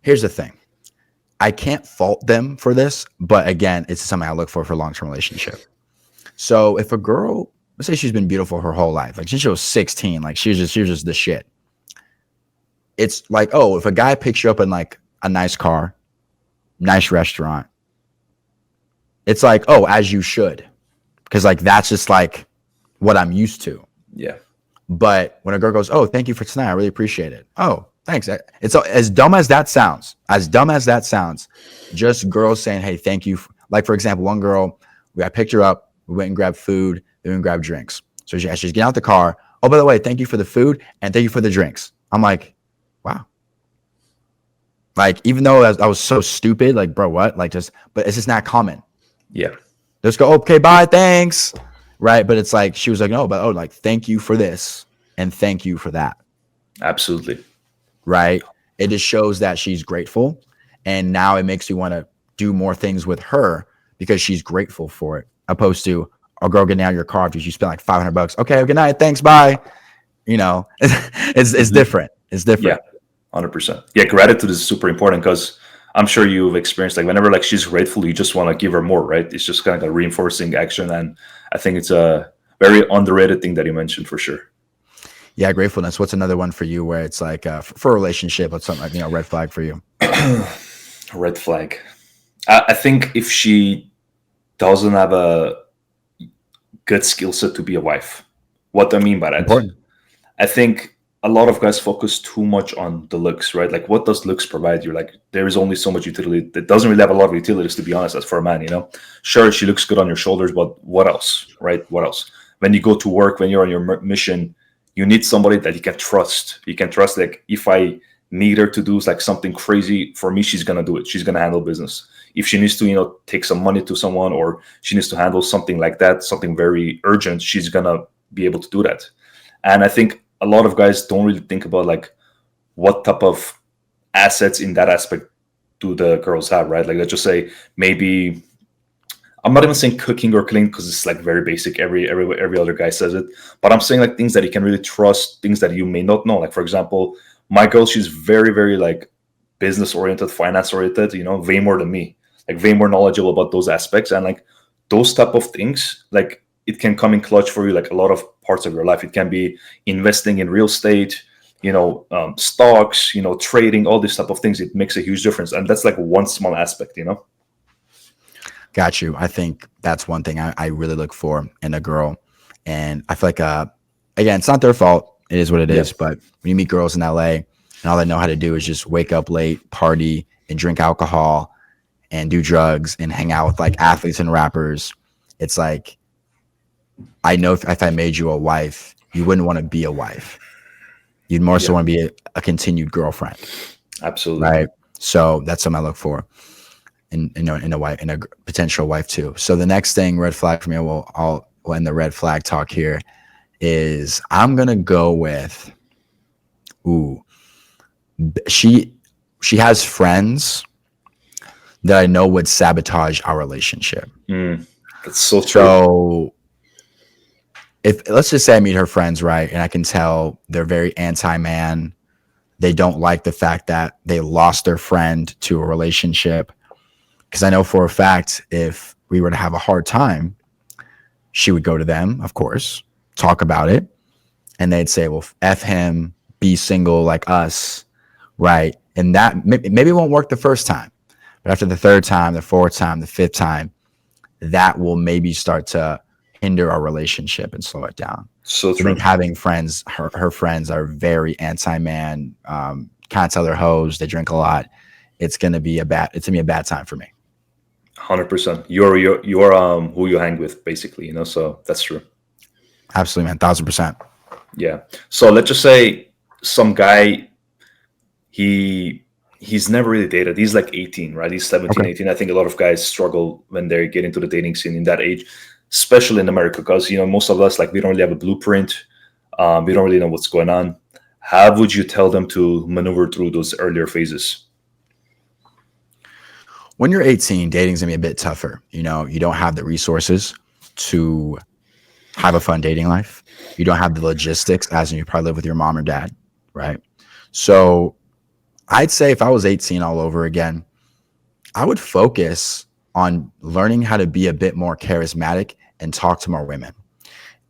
here's the thing. I can't fault them for this, but again, it's something I look for a long-term relationship. So if a girl, let's say she's been beautiful her whole life, like since she was 16, like she was just the shit. It's like, oh, if a guy picks you up in like a nice car, nice restaurant, it's like, oh, as you should. Because like, that's just like what I'm used to. Yeah. But when a girl goes, oh, thank you for tonight, I really appreciate it. Oh, thanks. It's as dumb as that sounds, just girls saying, hey, thank you. Like, for example, one girl, I picked her up We went and grabbed food. Then we went and grabbed drinks. So she's getting out the car. Oh, by the way, thank you for the food and thank you for the drinks. I'm like, wow. Like, even though I was so stupid, like, bro, what? Like, but it's just not common. Yeah. Just go, okay, bye, thanks. Right. But it's like, she was like, no, but like, thank you for this and thank you for that. Absolutely. Right. It just shows that she's grateful. And now it makes you want to do more things with her because she's grateful for it, opposed to a girl getting out of your car after you spent like $500. Okay, good night, thanks, bye. You know, it's different. It's different. Yeah, 100%. Yeah, gratitude is super important because I'm sure you've experienced like whenever like she's grateful, you just want to give her more, right? It's just kind of a reinforcing action, and I think it's a very underrated thing that you mentioned for sure. Yeah, gratefulness. What's another one for you where it's like for a relationship, what's something like, red flag for you? Red flag. I think if she doesn't have a good skill set to be a wife. What do I mean by that? Important. I think a lot of guys focus too much on the looks, right? Like, what does looks provide you? Like, there is only so much utility. It doesn't really have a lot of utilities, to be honest, as for a man, you know? Sure, she looks good on your shoulders, but what else, right? What else? When you go to work, when you're on your mission, you need somebody that you can trust. You can trust, like, if I need her to do like something crazy for me, she's going to do it. She's going to handle business. If she needs to, take some money to someone, or she needs to handle something like that, something very urgent, she's going to be able to do that. And I think a lot of guys don't really think about like what type of assets in that aspect do the girls have, right? Like, let's just say maybe, I'm not even saying cooking or cleaning because it's like very basic. Every other guy says it, but I'm saying like things that you can really trust, things that you may not know. Like, for example, my girl, she's very, very like business oriented, finance oriented, way more than me, like way more knowledgeable about those aspects. And like those type of things, like it can come in clutch for you, like a lot of parts of your life. It can be investing in real estate, stocks, trading, all these type of things. It makes a huge difference. And that's like one small aspect, Got you. I think that's one thing I really look for in a girl. And I feel like, again, it's not their fault. It is what it is. But when you meet girls in LA and all they know how to do is just wake up late, party, and drink alcohol and do drugs and hang out with like athletes and rappers, it's like, I know if I made you a wife, you wouldn't want to be a wife. You'd more so want to be a continued girlfriend. Absolutely. Right. So that's something I look for in a wife, in a potential wife too. So the next thing, red flag for me, I'll end the red flag talk here, is I'm gonna go with, she has friends that I know would sabotage our relationship. That's so true. So if, let's just say I meet her friends, right, and I can tell they're very anti-man. They don't like the fact that they lost their friend to a relationship. Because I know for a fact, if we were to have a hard time, she would go to them, of course, talk about it. And they'd say, well, F him, be single like us, right? And that maybe won't work the first time. But after the third time, the fourth time, the fifth time, that will maybe start to hinder our relationship and slow it down. So I think having friends, her friends are very anti-man, can't tell they're hoes, they drink a lot. It's gonna be a bad time for me. 100%. You're who you hang with, basically, so that's true. Absolutely, man. 1,000%. Yeah. So let's just say some guy, he's never really dated. He's like 18, right? He's 17, okay. 18. I think a lot of guys struggle when they get into the dating scene in that age, especially in America, because, most of us, like, we don't really have a blueprint. We don't really know what's going on. How would you tell them to maneuver through those earlier phases? When you're 18, dating's gonna be a bit tougher. You don't have the resources to have a fun dating life. You don't have the logistics, as in you probably live with your mom or dad, right? So I'd say if I was 18 all over again, I would focus on learning how to be a bit more charismatic and talk to more women.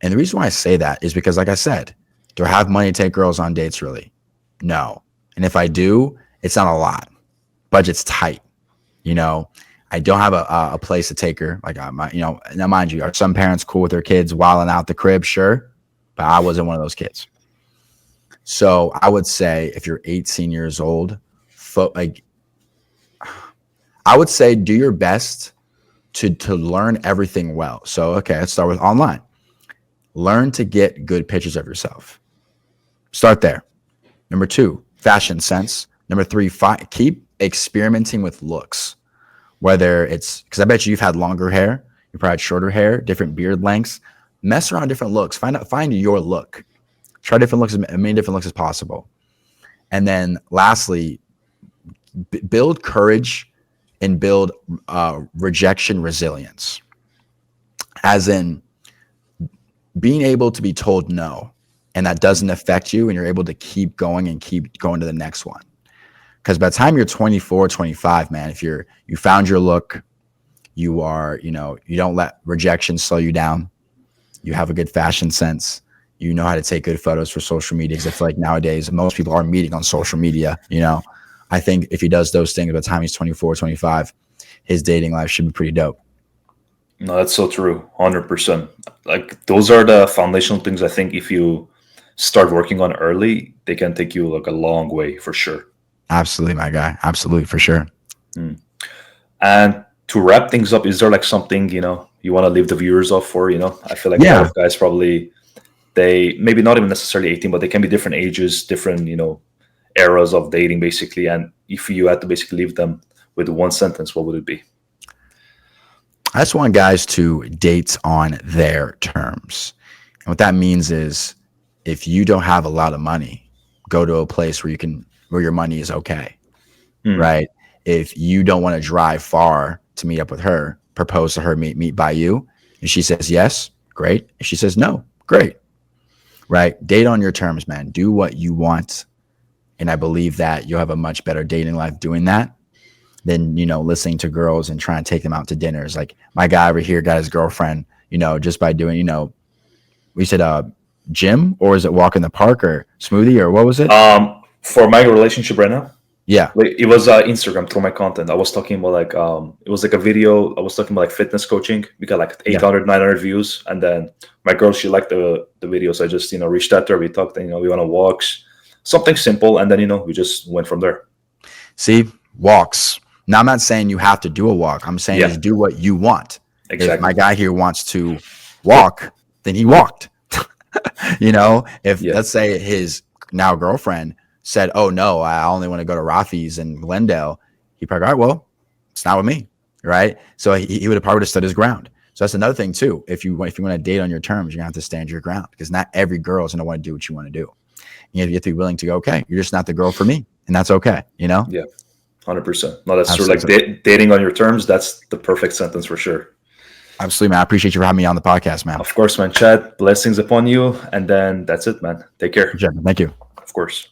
And the reason why I say that is because, like I said, do I have money to take girls on dates? Really? No. And if I do, it's not a lot. Budget's tight. I don't have a place to take her. Like, now mind you, are some parents cool with their kids wilding out the crib? Sure. But I wasn't one of those kids. So I would say if you're 18 years old, I would say do your best to learn everything well. So, okay, let's start with online. Learn to get good pictures of yourself. Start there. Number 2, fashion sense. Number 3, keep experimenting with looks. Whether it's, because I bet you've had longer hair, you probably had shorter hair, different beard lengths. Mess around different looks. Find your look. Try different looks, as many different looks as possible. And then lastly, build courage and build rejection resilience. As in being able to be told no, and that doesn't affect you, and you're able to keep going and keep going to the next one. Because by the time you're 24, 25, man, if you found your look, you are, you don't let rejection slow you down. You have a good fashion sense. You know how to take good photos for social media. Because I feel like nowadays, most people are meeting on social media. I think if he does those things by the time he's 24, 25, his dating life should be pretty dope. No, that's so true. 100%. Like, those are the foundational things. I think if you start working on early, they can take you like a long way for sure. Absolutely, my guy. Absolutely, for sure. And to wrap things up, is there like something, you want to leave the viewers off for, I feel like a lot of guys probably, they maybe not even necessarily 18, but they can be different ages, different, eras of dating basically. And if you had to basically leave them with one sentence, what would it be? I just want guys to date on their terms. And what that means is if you don't have a lot of money, go to a place where your money is okay, right? If you don't want to drive far to meet up with her, propose to her, meet by you, and she says yes, great. If she says no, great, right? Date on your terms, man. Do what you want. And I believe that you'll have a much better dating life doing that than, listening to girls and trying to take them out to dinners. Like my guy over here got his girlfriend, just by doing, we said gym, or is it walk in the park or smoothie, or what was it? For my relationship right now, yeah, it was Instagram through my content. I was talking about like it was like a video. I was talking about like fitness coaching. We got like 800, 900 views, and then my girl, she liked the video, so I just reached out to her. We talked, and we went on walks, something simple, and then we just went from there. See, walks. Now I'm not saying you have to do a walk. I'm saying just do what you want. Exactly. If my guy here wants to walk, then he walked. If let's say his now girlfriend said, "Oh no, I only want to go to Rafi's in Glendale," he probably, all right, well, it's not with me, right? So he would have probably stood his ground. So that's another thing too. If you want to date on your terms, you're gonna have to stand your ground, because not every girl is gonna want to do what you want to do. You have to be willing to go, okay, you're just not the girl for me, and that's okay. Yeah, 100%. No, that's Absolutely. True. Like dating on your terms, that's the perfect sentence for sure. Absolutely, man. I appreciate you for having me on the podcast, man. Of course, man. Chad, blessings upon you. And then that's it, man. Take care. Thank you. Of course.